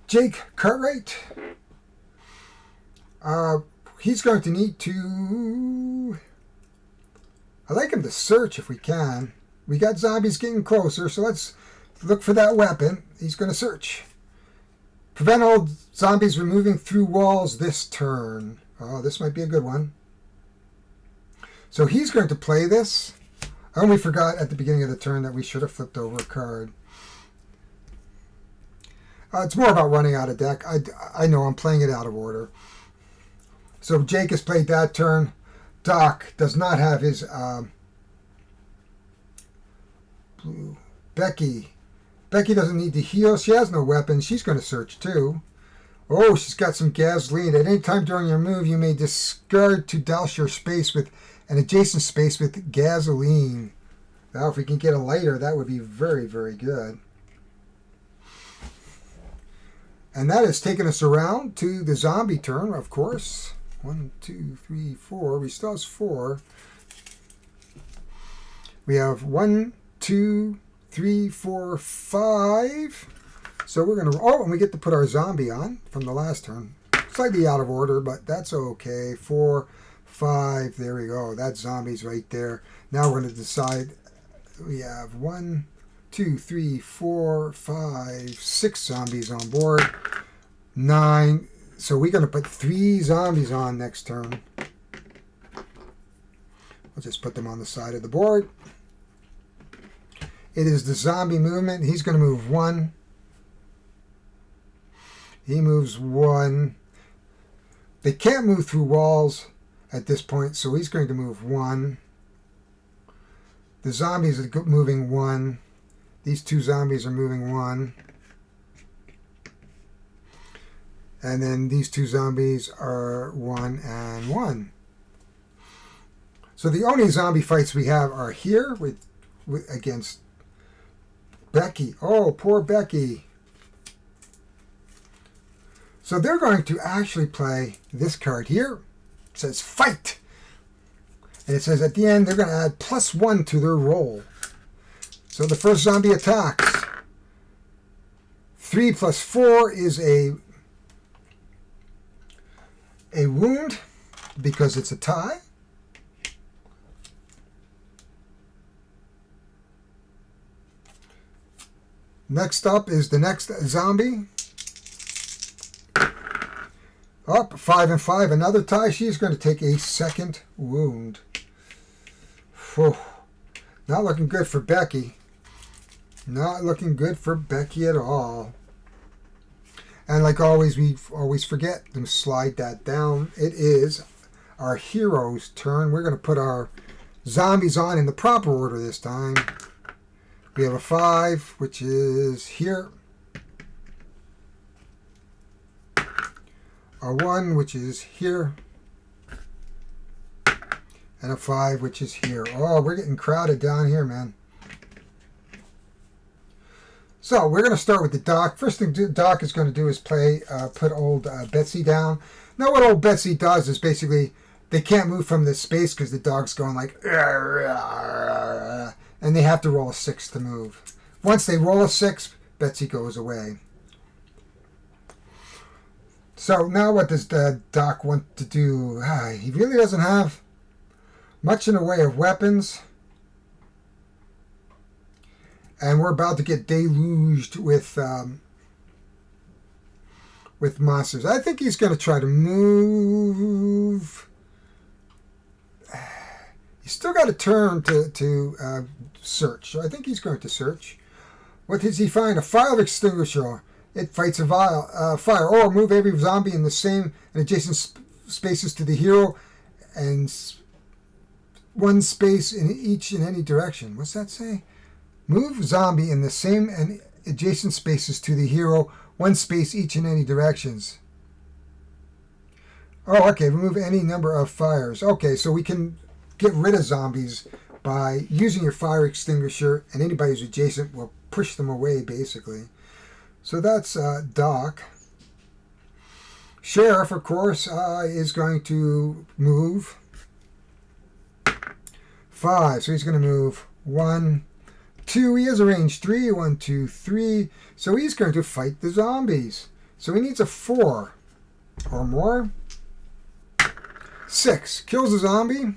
Jake Cartwright. He's going to need to... I'd like him to search if we can. We got zombies getting closer, so let's look for that weapon. He's going to search. Prevent all zombies from moving through walls this turn. Oh, this might be a good one. So he's going to play this. I only forgot at the beginning of the turn that we should have flipped over a card. It's more about running out of deck. I know I'm playing it out of order. So Jake has played that turn. Doc does not have his... blue. Becky doesn't need to heal. She has no weapon. She's going to search too. Oh, she's got some gasoline. At any time during your move, you may discard to douse your space with an adjacent space with gasoline. Now, if we can get a lighter, that would be very, very good. And that has taken us around to the zombie turn, of course. 1, 2, 3, 4. We still have 4. We have 1, 2, 3, 4, 5. So we're going to... Oh, and we get to put our zombie on from the last turn. Slightly out of order, but that's okay. 4, 5. There we go. That zombie's right there. Now we're going to decide... We have 1, 2, 3, 4, 5, 6 zombies on board. 9. So we're going to put 3 zombies on next turn. We'll just put them on the side of the board. It is the zombie movement. He's going to move 1. He moves 1. They can't move through walls at this point, so he's going to move 1. The zombies are moving 1. These two zombies are moving 1. And then these two zombies are 1 and 1. So the only zombie fights we have are here with against Becky. Oh, poor Becky. So they're going to actually play this card here. It says fight. And it says at the end they're going to add +1 to their roll. So the first zombie attacks. 3 + 4 is a wound because it's a tie. Next up is the next zombie. Up 5 and 5, another tie. She's going to take a second wound. Whew. Not looking good for Becky. Not looking good for Becky at all. And like always, we always forget to slide that down. It is our hero's turn. We're going to put our zombies on in the proper order this time. We have a 5, which is here. A 1, which is here. And a 5, which is here. Oh, we're getting crowded down here, man. So we're going to start with the Doc. First thing Doc is going to do is put old Betsy down. Now what old Betsy does is basically they can't move from this space because the dog's going like, and they have to roll a 6 to move. Once they roll a 6, Betsy goes away. So now what does the Doc want to do? He really doesn't have much in the way of weapons. And we're about to get deluged with monsters. I think he's going to try to move. He's still got a turn to search. So I think he's going to search. What does he find? A fire extinguisher. It fights a fire. Or move every zombie in the same and adjacent spaces to the hero and 1 space in each in any direction. What's that say? Move zombie in the same and adjacent spaces to the hero, 1 space each in any directions. Oh, okay. Remove any number of fires. Okay, so we can get rid of zombies by using your fire extinguisher, and anybody who's adjacent will push them away, basically. So that's Doc. Sheriff, of course, is going to move 5. So he's going to move 1, 2. He has a range 3. 1, 2, 3. So he's going to fight the zombies. So he needs a 4 or more. 6. Kills the zombie.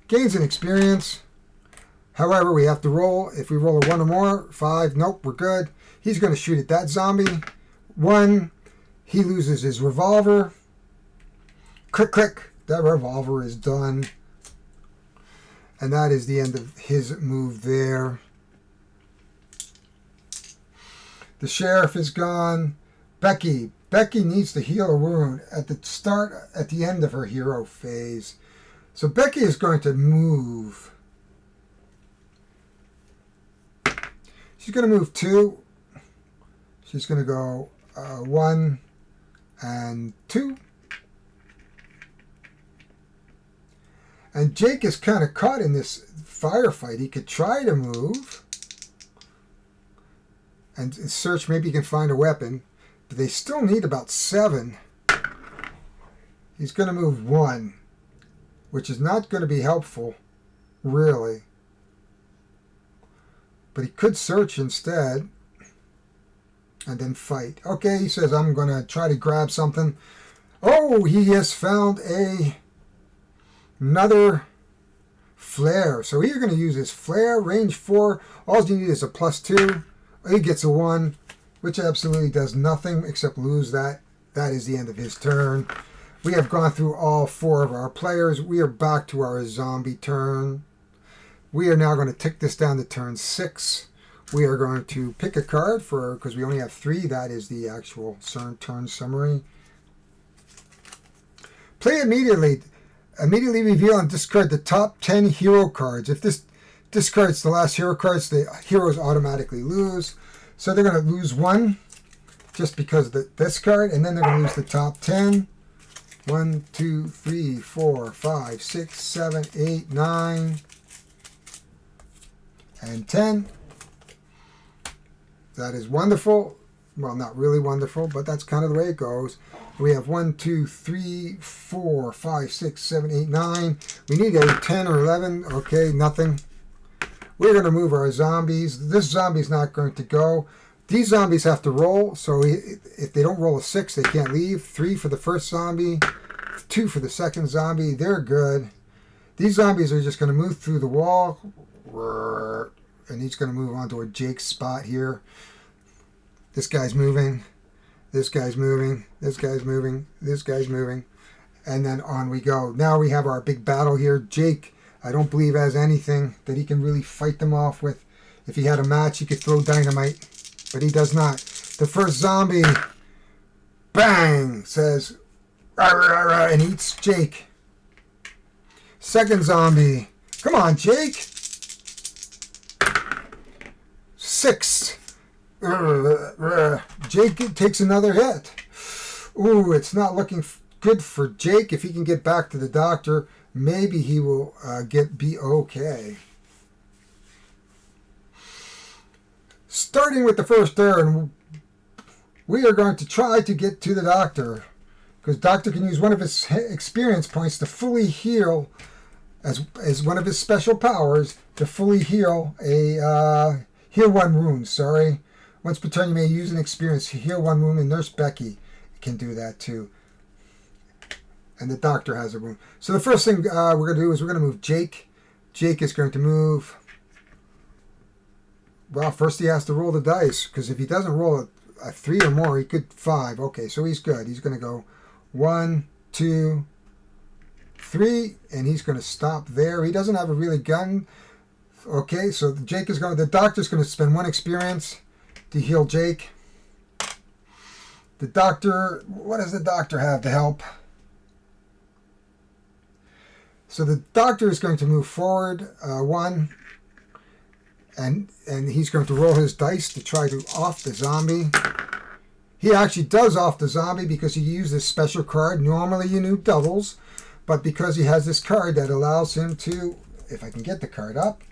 Gains an experience. However, we have to roll. If we roll a 1 or more, 5. Nope, we're good. He's going to shoot at that zombie. 1. He loses his revolver. Click, click. That revolver is done. And that is the end of his move there. The sheriff is gone. Becky. Becky needs to heal a wound at the end of her hero phase. So Becky is going to move. She's going to move 2. She's going to go 1 and 2. And Jake is kind of caught in this firefight. He could try to move and search. Maybe he can find a weapon. But they still need about 7. He's going to move 1, which is not going to be helpful, really. But he could search instead and then fight. Okay, he says, I'm going to try to grab something. Oh, he has found another flare. So he's going to use his flare, range 4. All you need is a +2. He gets a 1, which absolutely does nothing except lose that. That is the end of his turn. We have gone through all 4 of our players. We are back to our zombie turn. We are now going to tick this down to turn 6. We are going to pick a card because we only have 3. That is the actual turn summary. Play immediately. Immediately reveal and discard the top 10 hero cards. If this discards the last hero cards, the heroes automatically lose. So they're going to lose 1 just because of this card, and then they're going to lose the top 10. 1, 2, 3, 4, 5, 6, 7, 8, 9, and 10. That is wonderful. Well, not really wonderful, but that's kind of the way it goes. We have 1, 2, 3, 4, 5, 6, 7, 8, 9. We need a 10 or 11. Okay, nothing. We're going to move our zombies. This zombie's not going to go. These zombies have to roll, so if they don't roll a 6, they can't leave. 3 for the first zombie, 2 for the second zombie. They're good. These zombies are just going to move through the wall, and he's going to move on to a Jake's spot here. This guy's moving. This guy's moving. This guy's moving. This guy's moving. And then on we go. Now we have our big battle here. Jake, I don't believe has anything that he can really fight them off with. If he had a match, he could throw dynamite. But he does not. The first zombie, bang, says, rah, rah, rah, and eats Jake. Second zombie, come on, Jake. 6. Jake takes another hit. Ooh, it's not looking good for Jake. If he can get back to the doctor, maybe he will be okay. Starting with the first turn, we are going to try to get to the doctor, because doctor can use one of his experience points to fully heal, as one of his special powers, to fully heal heal 1 wound. Sorry, once per turn you may use an experience to heal 1 wound, and Nurse Becky can do that too. And the doctor has a wound. So the first thing we're going to do is we're going to move Jake. Jake is going to move. Well, first he has to roll the dice, because if he doesn't roll a 3 or more, he could 5. Okay, so he's good. He's going to go 1, 2, 3, and he's going to stop there. He doesn't have a really gun. Okay, so Jake is going. The doctor's going to spend 1 experience to heal Jake. The doctor. What does the doctor have to help? So the doctor is going to move forward 1. And he's going to roll his dice to try to off the zombie. He actually does off the zombie because he used this special card. Normally you need doubles, but because he has this card that allows him to, if I can get the card up,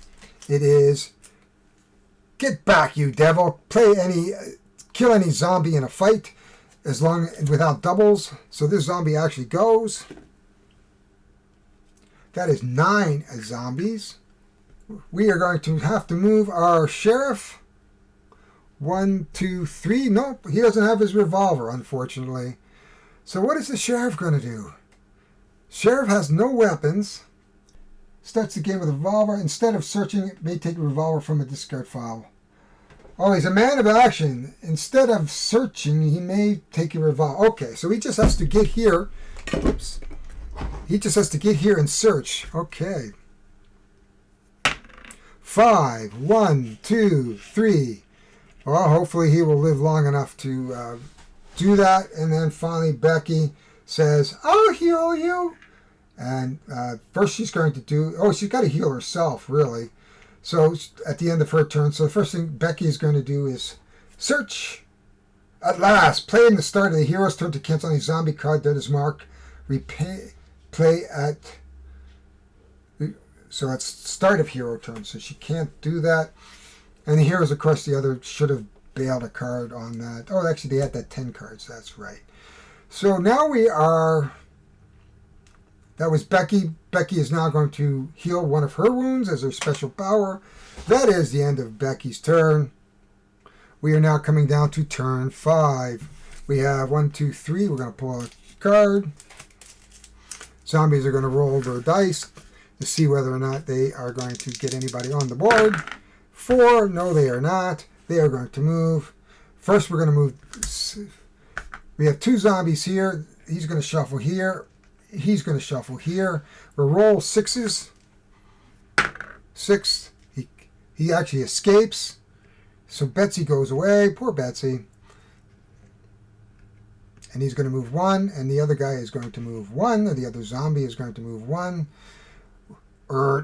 it is, get back, you devil. Kill any zombie in a fight, without doubles. So this zombie actually goes. That is 9 zombies. We are going to have to move our sheriff. 1, 2, 3. Nope, he doesn't have his revolver, unfortunately. So what is the sheriff going to do? Sheriff has no weapons. Starts the game with a revolver. Instead of searching, it may take a revolver from a discard file. Oh, he's a man of action. Instead of searching, he may take a revolver. Okay, so he just has to get here. Oops. He just has to get here and search. Okay. 5, 1, 2, 3. Well, hopefully he will live long enough to do that. And then finally Becky says, I'll heal you. And first she's going to do, she's got to heal herself, really. So at the end of her turn, so the first thing Becky is going to do is search. At last, play in the start of the hero's turn to cancel any zombie card that is marked. Play at... So it's start of hero turn, so she can't do that. And the heroes, of course, the other should have bailed a card on that. Oh, actually, they had that 10 cards. That's right. So now we are... That was Becky. Becky is now going to heal 1 of her wounds as her special power. That is the end of Becky's turn. We are now coming down to turn 5. We have 1, 2, 3. We're going to pull a card. Zombies are going to roll their dice to see whether or not they are going to get anybody on the board. 4, no, they are not. They are going to move. First, we're going to move. We have 2 zombies here. He's going to shuffle here. He's going to shuffle here. We'll roll 6s. 6. He actually escapes. So Betsy goes away. Poor Betsy. And he's going to move 1. And the other guy is going to move 1. Or the other zombie is going to move 1.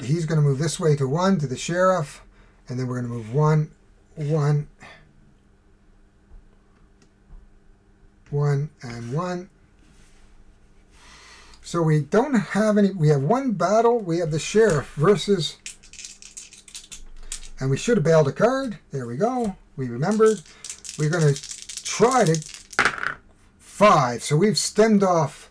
He's going to move this way to 1 to the sheriff. And then we're going to move 1, 1, 1, and 1. So we don't have any. We have one battle. We have the sheriff versus. And we should have bailed a card. There we go. We remembered. We're going to try to 5. So we've stemmed off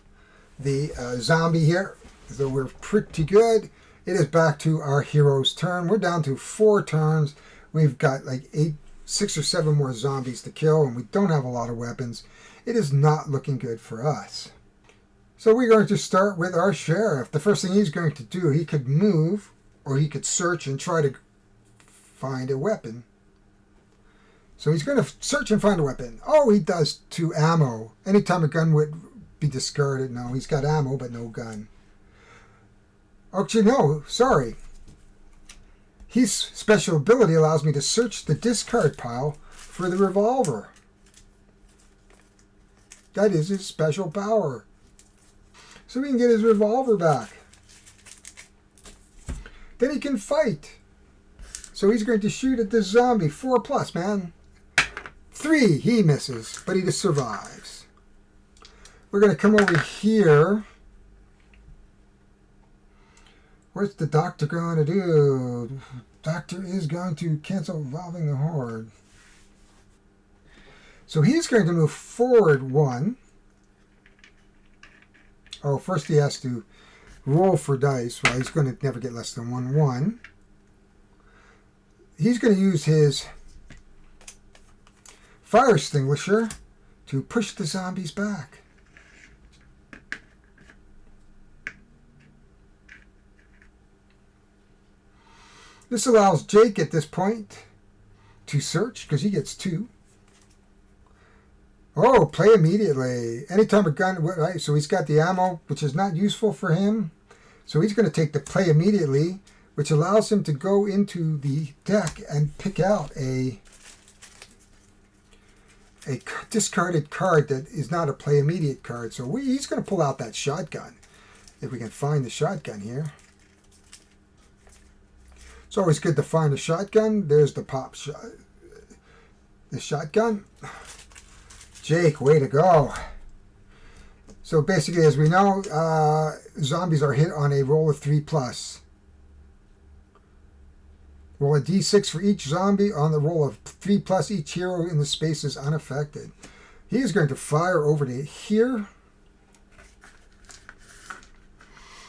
the zombie here. So we're pretty good. It is back to our hero's turn. We're down to 4 turns. We've got like 6 or 7 more zombies to kill, and we don't have a lot of weapons. It is not looking good for us. So we're going to start with our sheriff. The first thing he's going to do, he could move, or he could search and try to find a weapon. So he's going to search and find a weapon. Oh, he does 2 ammo. Anytime a gun would be discarded. No, he's got ammo, but no gun. Actually, no, sorry. His special ability allows me to search the discard pile for the revolver. That is his special power. So we can get his revolver back. Then he can fight. So he's going to shoot at this zombie. 4+, man. 3, he misses, but he just survives. We're going to come over here. What's the doctor going to do? Doctor is going to cancel involving the horde. So he's going to move forward 1. Oh, first he has to roll for dice. Well, he's going to never get less than 1, 1. He's going to use his fire extinguisher to push the zombies back. This allows Jake at this point to search because he gets 2. Oh, play immediately. Anytime a gun, right? So he's got the ammo, which is not useful for him. So he's going to take the play immediately, which allows him to go into the deck and pick out a discarded card that is not a play immediate card. So he's going to pull out that shotgun, if we can find the shotgun here. It's always good to find a shotgun. There's the the shotgun. Jake, way to go. So basically, as we know, zombies are hit on a roll of 3+. Roll a d6 for each zombie. On the roll of 3+, each hero in the space is unaffected. He is going to fire over to here.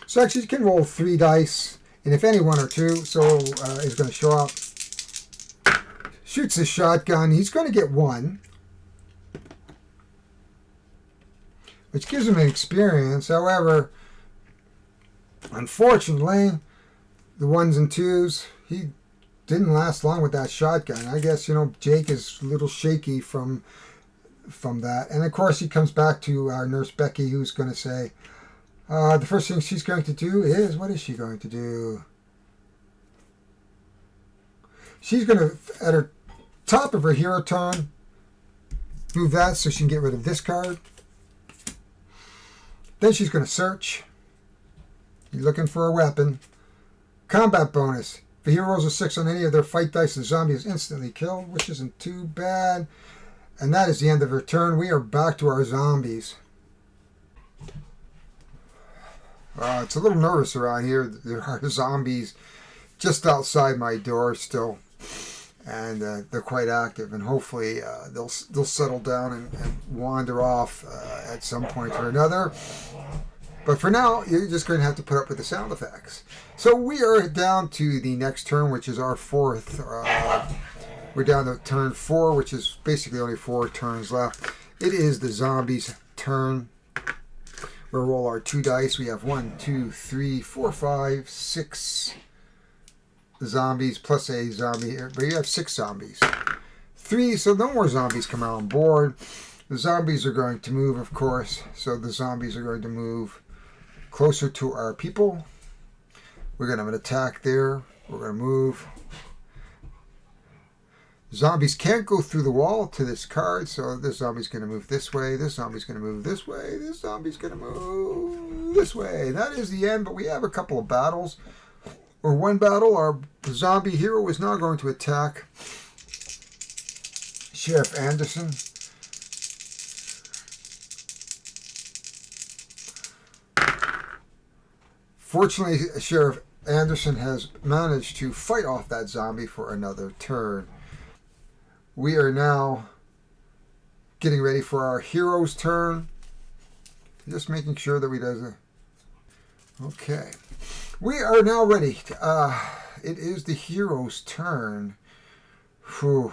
So actually, you can roll 3 dice. And if any 1 or 2, so is going to show up. Shoots his shotgun. He's going to get 1. Which gives him an experience. However, unfortunately, the 1s and 2s, he didn't last long with that shotgun. I guess, Jake is a little shaky from that. And of course, he comes back to our nurse Becky, who's going to say, the first thing she's going to do is, what is she going to do? She's going to, at her top of her hero turn, move that so she can get rid of this card. Then she's going to search. You're looking for a weapon. Combat bonus. If the hero rolls a 6 on any of their fight dice, the zombie is instantly killed, which isn't too bad. And that is the end of her turn. We are back to our zombies. It's a little nervous around here. There are zombies just outside my door still. And they're quite active. And hopefully they'll settle down and wander off at some point or another. But for now, you're just going to have to put up with the sound effects. So we are down to the next turn, which is our 4th. We're down to turn 4, which is basically only 4 turns left. It is the zombies' turn. We'll roll our 2 dice. We have 1, 2, 3, 4, 5, 6 zombies plus a zombie here. But you have 6 zombies. 3, so no more zombies come out on board. The zombies are going to move, of course. So the zombies are going to move closer to our people. We're going to have an attack there. We're going to move. Zombies can't go through the wall to this card, so this zombie's going to move this way. This zombie's going to move this way. This zombie's going to move this way. That is the end, but we have a couple of battles. or one battle, our zombie hero is now going to attack Sheriff Anderson. Fortunately, Sheriff Anderson has managed to fight off that zombie for another turn. We are now getting ready for our hero's turn. Just making sure that we does it. Okay. We are now ready. It is the hero's turn. Whew.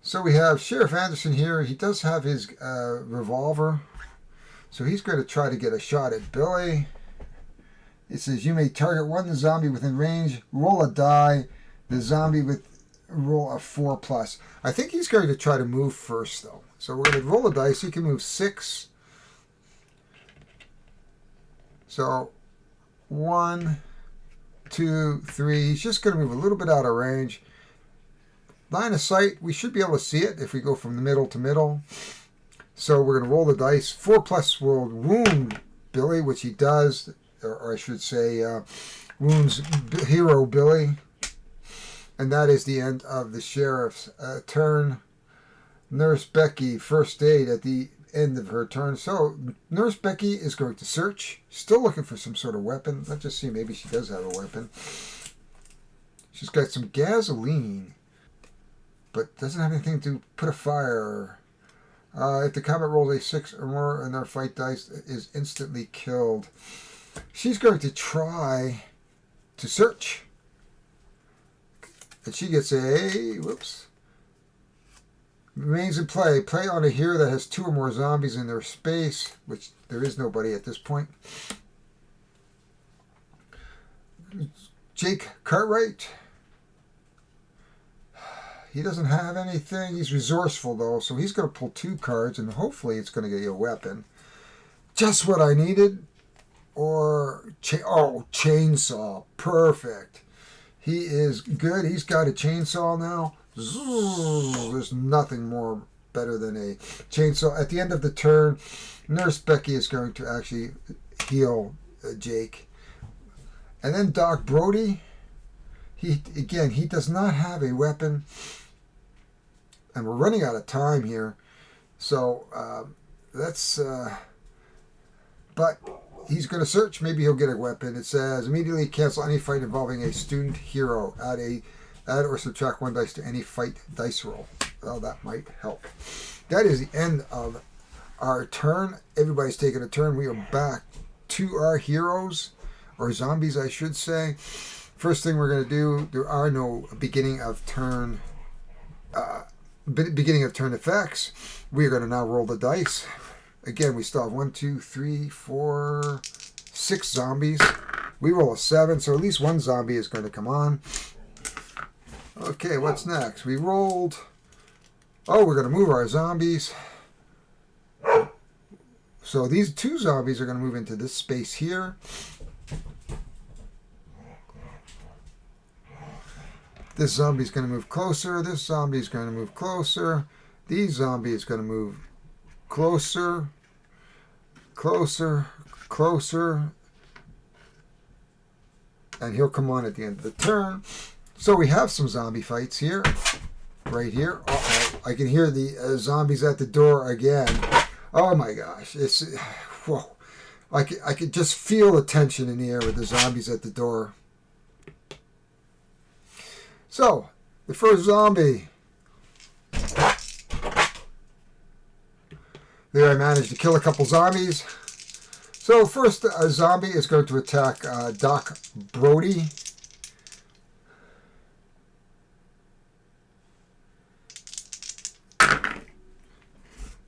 So we have Sheriff Anderson here. He does have his revolver. So he's going to try to get a shot at Billy. It says you may target one zombie within range, roll a die, the zombie with roll a 4+. I think he's going to try to move first though. So we're going to roll a dice. He can move 6. So 1, 2, 3. He's just going to move a little bit out of range. Line of sight, we should be able to see it if we go from the middle to middle. So we're going to roll the dice. 4+ will wound Billy, which he does, or I should say wounds hero Billy. And that is the end of the sheriff's turn. Nurse Becky, first aid at the end of her turn. So Nurse Becky is going to search. Still looking for some sort of weapon. Let's just see, maybe she does have a weapon. She's got some gasoline, but doesn't have anything to put a fire. If the combat rolls a 6 or more and their fight dice is instantly killed. She's going to try to search. And she gets a, whoops. Remains in play. Play on a hero that has 2 or more zombies in their space, which there is nobody at this point. Jake Cartwright. He doesn't have anything. He's resourceful, though, so he's going to pull 2 cards, and hopefully it's going to get you a weapon. Just what I needed. Or, chainsaw. Perfect. He is good. He's got a chainsaw now. There's nothing more better than a chainsaw. At the end of the turn, Nurse Becky is going to actually heal Jake. And then Doc Brody. He does not have a weapon. And we're running out of time here. So, but he's going to search. Maybe he'll get a weapon. It says, immediately cancel any fight involving a student hero. Add or subtract 1 dice to any fight dice roll. Well, that might help. That is the end of our turn. Everybody's taking a turn. We are back to our heroes, or zombies, I should say. First thing we're going to do, there are no beginning of turn effects. We are going to now roll the dice. Again, we still have 1, 2, 3, 4, 6 zombies. We roll a 7, so at least 1 zombie is going to come on. Okay, what's next? We rolled. Oh, we're going to move our zombies. So these 2 zombies are going to move into this space here. This zombie is going to move closer. This zombie is going to move closer. These zombies are going to move closer, closer, closer. And he'll come on at the end of the turn. So we have some zombie fights here. Right here. Uh-oh. I can hear the zombies at the door again. Oh my gosh. It's, whoa. I could just feel the tension in the air with the zombies at the door. So, the first zombie. There I managed to kill a couple zombies. So first zombie is going to attack Doc Brody.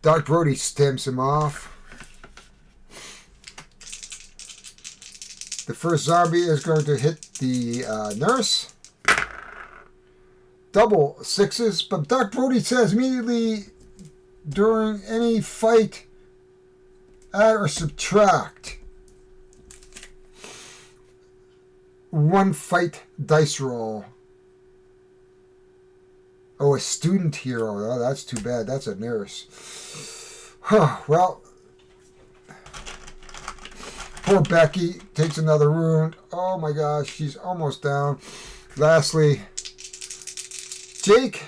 Doc Brody stamps him off. The first zombie is going to hit the nurse. Double 6s, but Doc Brody says immediately during any fight, add or subtract 1 fight dice roll. Oh, a student hero. Oh, that's too bad. That's a nurse. Well, Poor Becky takes another wound. Oh my gosh, she's almost down. Lastly, Jake.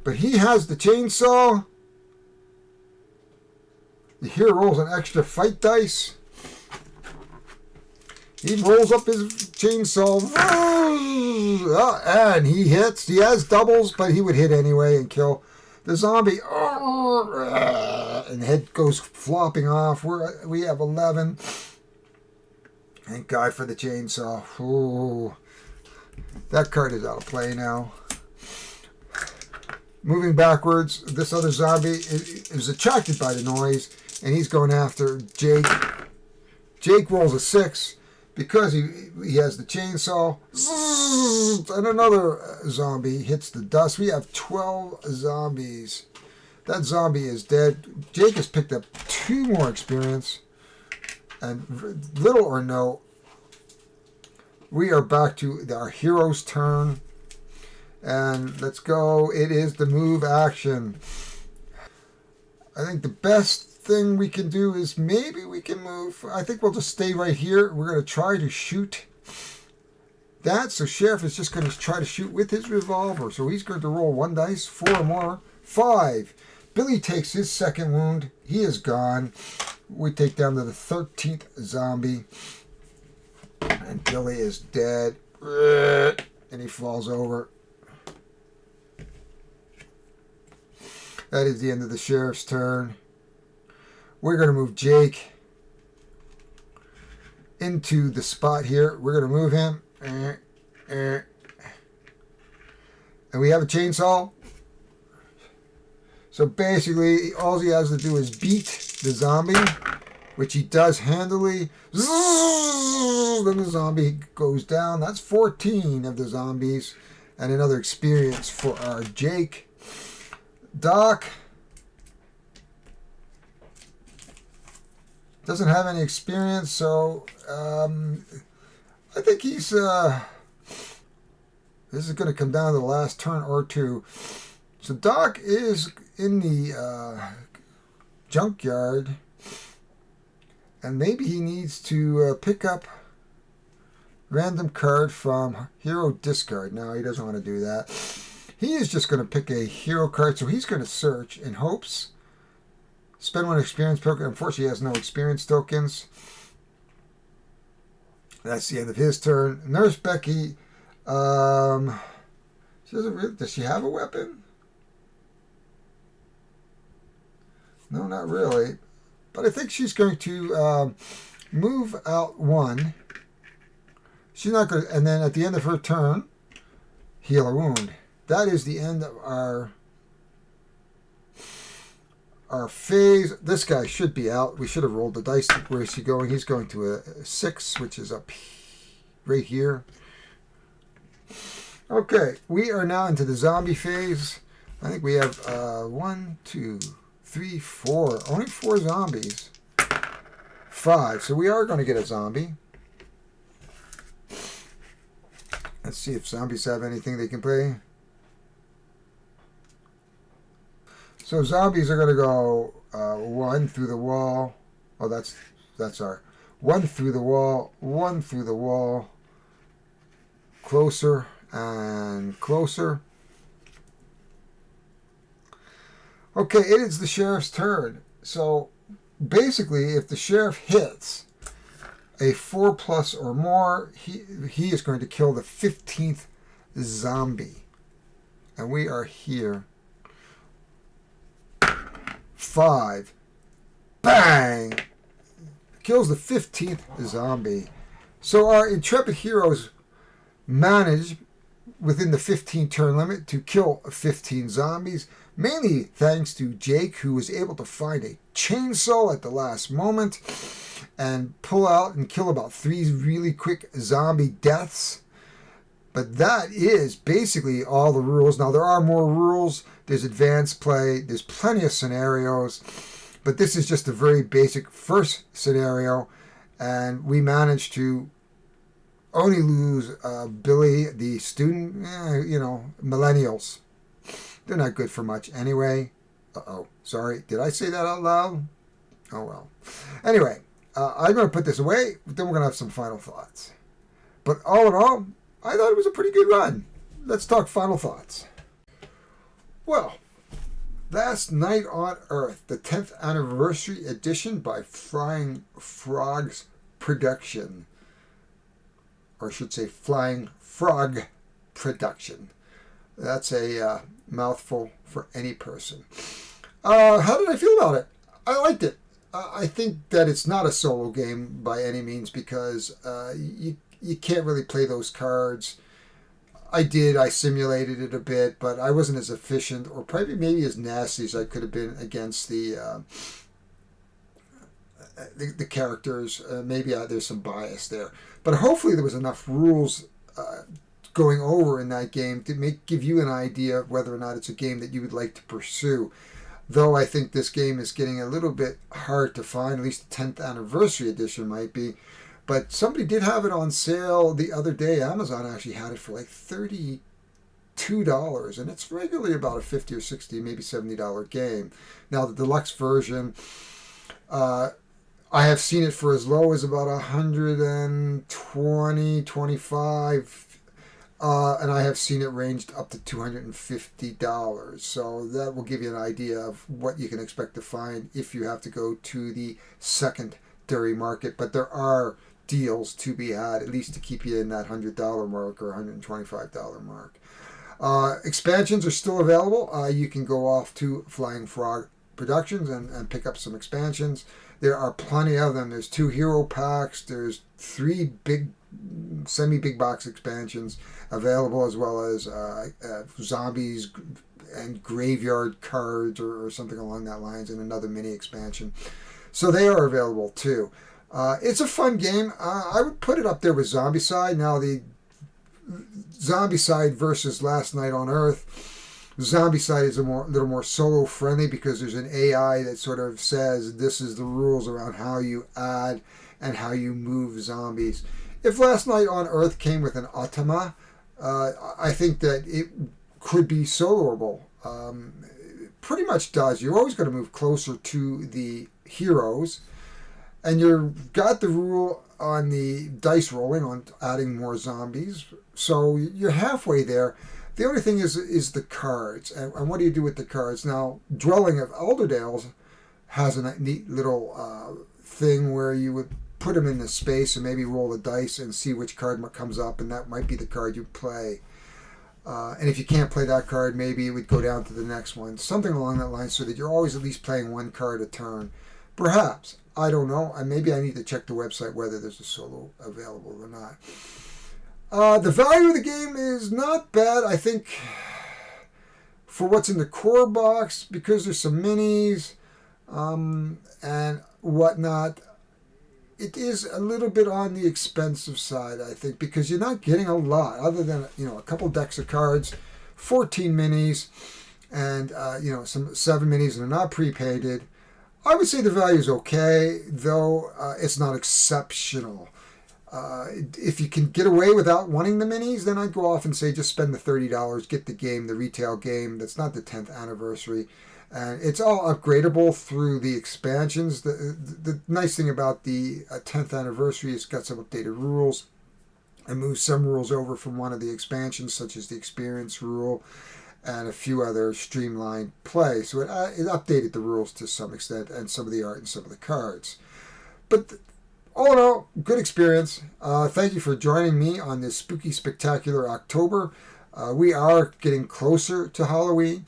But he has the chainsaw. The hero rolls an extra fight dice. He rolls up his chainsaw. And he hits. He has doubles, but he would hit anyway and kill the zombie. And the head goes flopping off. We have 11. Thank God for the chainsaw. Ooh. That card is out of play now. Moving backwards, this other zombie is attracted by the noise, and he's going after Jake. Jake rolls a 6 because he has the chainsaw. And another zombie hits the dust. We have 12 zombies. That zombie is dead. Jake has picked up 2 more experience. And little or no, we are back to our hero's turn. And let's go. It is the move action. I think the best thing we can do is maybe we can move. I think we'll just stay right here. We're going to try to shoot that. So Sheriff is just going to try to shoot with his revolver. So he's going to roll 1 dice, 4 more, 5. Billy takes his second wound. He is gone. We take down to the 13th zombie. And Billy is dead. And he falls over. That is the end of the sheriff's turn. We're going to move Jake into the spot here. We're going to move him. And we have a chainsaw. So basically, all he has to do is beat the zombie, which he does handily. Then the zombie goes down. That's 14 of the zombies. And another experience for our Jake. Doc doesn't have any experience, so I think he's this is going to come down to the last turn or 2. So Doc is in the junkyard, and maybe he needs to pick up random card from hero discard. No, he doesn't want to do that. He is just going to pick a hero card, so he's going to search in hopes. Spend 1 experience token. Unfortunately, he has no experience tokens. That's the end of his turn. Nurse Becky, she doesn't really, does she have a weapon? No, not really. But I think she's going to move out 1. She's not going to, and then at the end of her turn, heal a wound. That is the end of our phase. This guy should be out. We should have rolled the dice. Where is he going? He's going to a 6, which is up right here. Okay, we are now into the zombie phase. I think we have 1, 2, 3, 4. Only 4 zombies. 5. So we are going to get a zombie. Let's see if zombies have anything they can play. So zombies are going to go 1 through the wall. Oh, that's our 1 through the wall, 1 through the wall, closer and closer. Okay, it is the sheriff's turn. So basically, if the sheriff hits a 4+ or more, he is going to kill the 15th zombie. And we are here. 5. Bang! Kills the 15th zombie. So our intrepid heroes manage within the 15 turn limit to kill 15 zombies, mainly thanks to Jake, who was able to find a chainsaw at the last moment and pull out and kill about 3 really quick zombie deaths. But that is basically all the rules. Now, there are more rules. There's advanced play. There's plenty of scenarios. But this is just a very basic first scenario. And we managed to only lose Billy, the student, millennials. They're not good for much anyway. Uh-oh. Sorry. Did I say that out loud? Oh well. Anyway, I'm going to put this away, but then we're going to have some final thoughts. But all in all, I thought it was a pretty good run. Let's talk final thoughts. Well, Last Night on Earth, the 10th anniversary edition by Flying Frogs Production. Or I should say Flying Frog Production. That's a mouthful for any person. How did I feel about it? I liked it. I think that it's not a solo game by any means because you can't really play those cards. I simulated it a bit, but I wasn't as efficient or probably maybe as nasty as I could have been against the characters. Maybe there's some bias there. But hopefully there was enough rules going over in that game to give you an idea of whether or not it's a game that you would like to pursue. Though I think this game is getting a little bit hard to find, at least the 10th anniversary edition might be. But somebody did have it on sale the other day. Amazon actually had it for like $32, and it's regularly about a $50 or $60, maybe $70 game. Now the deluxe version, I have seen it for as low as about $120, $25, and I have seen it ranged up to $250. So that will give you an idea of what you can expect to find if you have to go to the secondary market. But there are deals to be had, at least to keep you in that $100 mark or $125 mark. Expansions are still available. You can go off to Flying Frog Productions and pick up some expansions. There are plenty of them. There's 2 hero packs. There's 3 big, semi-big box expansions available, as well as zombies and graveyard cards or something along that lines, and another mini expansion. So they are available too. It's a fun game. I would put it up there with Zombicide. Now, the Zombicide versus Last Night on Earth, Zombicide is little more solo friendly because there's an AI that sort of says this is the rules around how you add and how you move zombies. If Last Night on Earth came with an automa, I think that it could be soloable. Pretty much does. You're always going to move closer to the heroes. And you've got the rule on the dice rolling on adding more zombies. So you're halfway there. The only thing is the cards. And what do you do with the cards? Now, Dwelling of Elderdale has a neat little thing where you would put them in the space and maybe roll the dice and see which card comes up. And that might be the card you play. And if you can't play that card, maybe it would go down to the next one. Something along that line so that you're always at least playing one card a turn. Perhaps. I don't know. Maybe I need to check the website whether there's a solo available or not. The value of the game is not bad. I think for what's in the core box, because there's some minis and whatnot, it is a little bit on the expensive side, I think, because you're not getting a lot other than a couple decks of cards, 14 minis, and some 7 minis that are not prepaid. I would say the value is okay, though it's not exceptional. If you can get away without wanting the minis, then I'd go off and say just spend the $30, get the game, the retail game. That's not the 10th anniversary. And it's all upgradable through the expansions. The nice thing about the 10th anniversary is it's got some updated rules. I moved some rules over from one of the expansions, such as the experience rule, and a few other streamlined play. So it updated the rules to some extent, and some of the art and some of the cards. But all in all, good experience. Thank you for joining me on this spooky, spectacular October. We are getting closer to Halloween.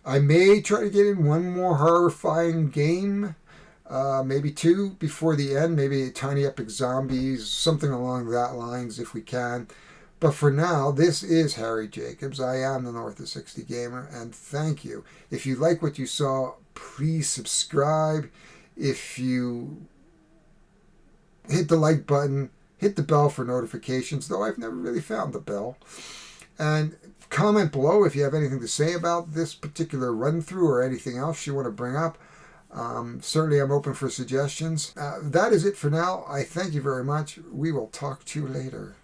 I may try to get in one more horrifying game, maybe 2 before the end, maybe Tiny Epic Zombies, something along that lines if we can. But for now, this is Harry Jacobs. I am the North of 60 Gamer, and thank you. If you like what you saw, please subscribe. If you hit the like button, hit the bell for notifications, though I've never really found the bell. And comment below if you have anything to say about this particular run-through or anything else you want to bring up. Certainly I'm open for suggestions. That is it for now. I thank you very much. We will talk to you later.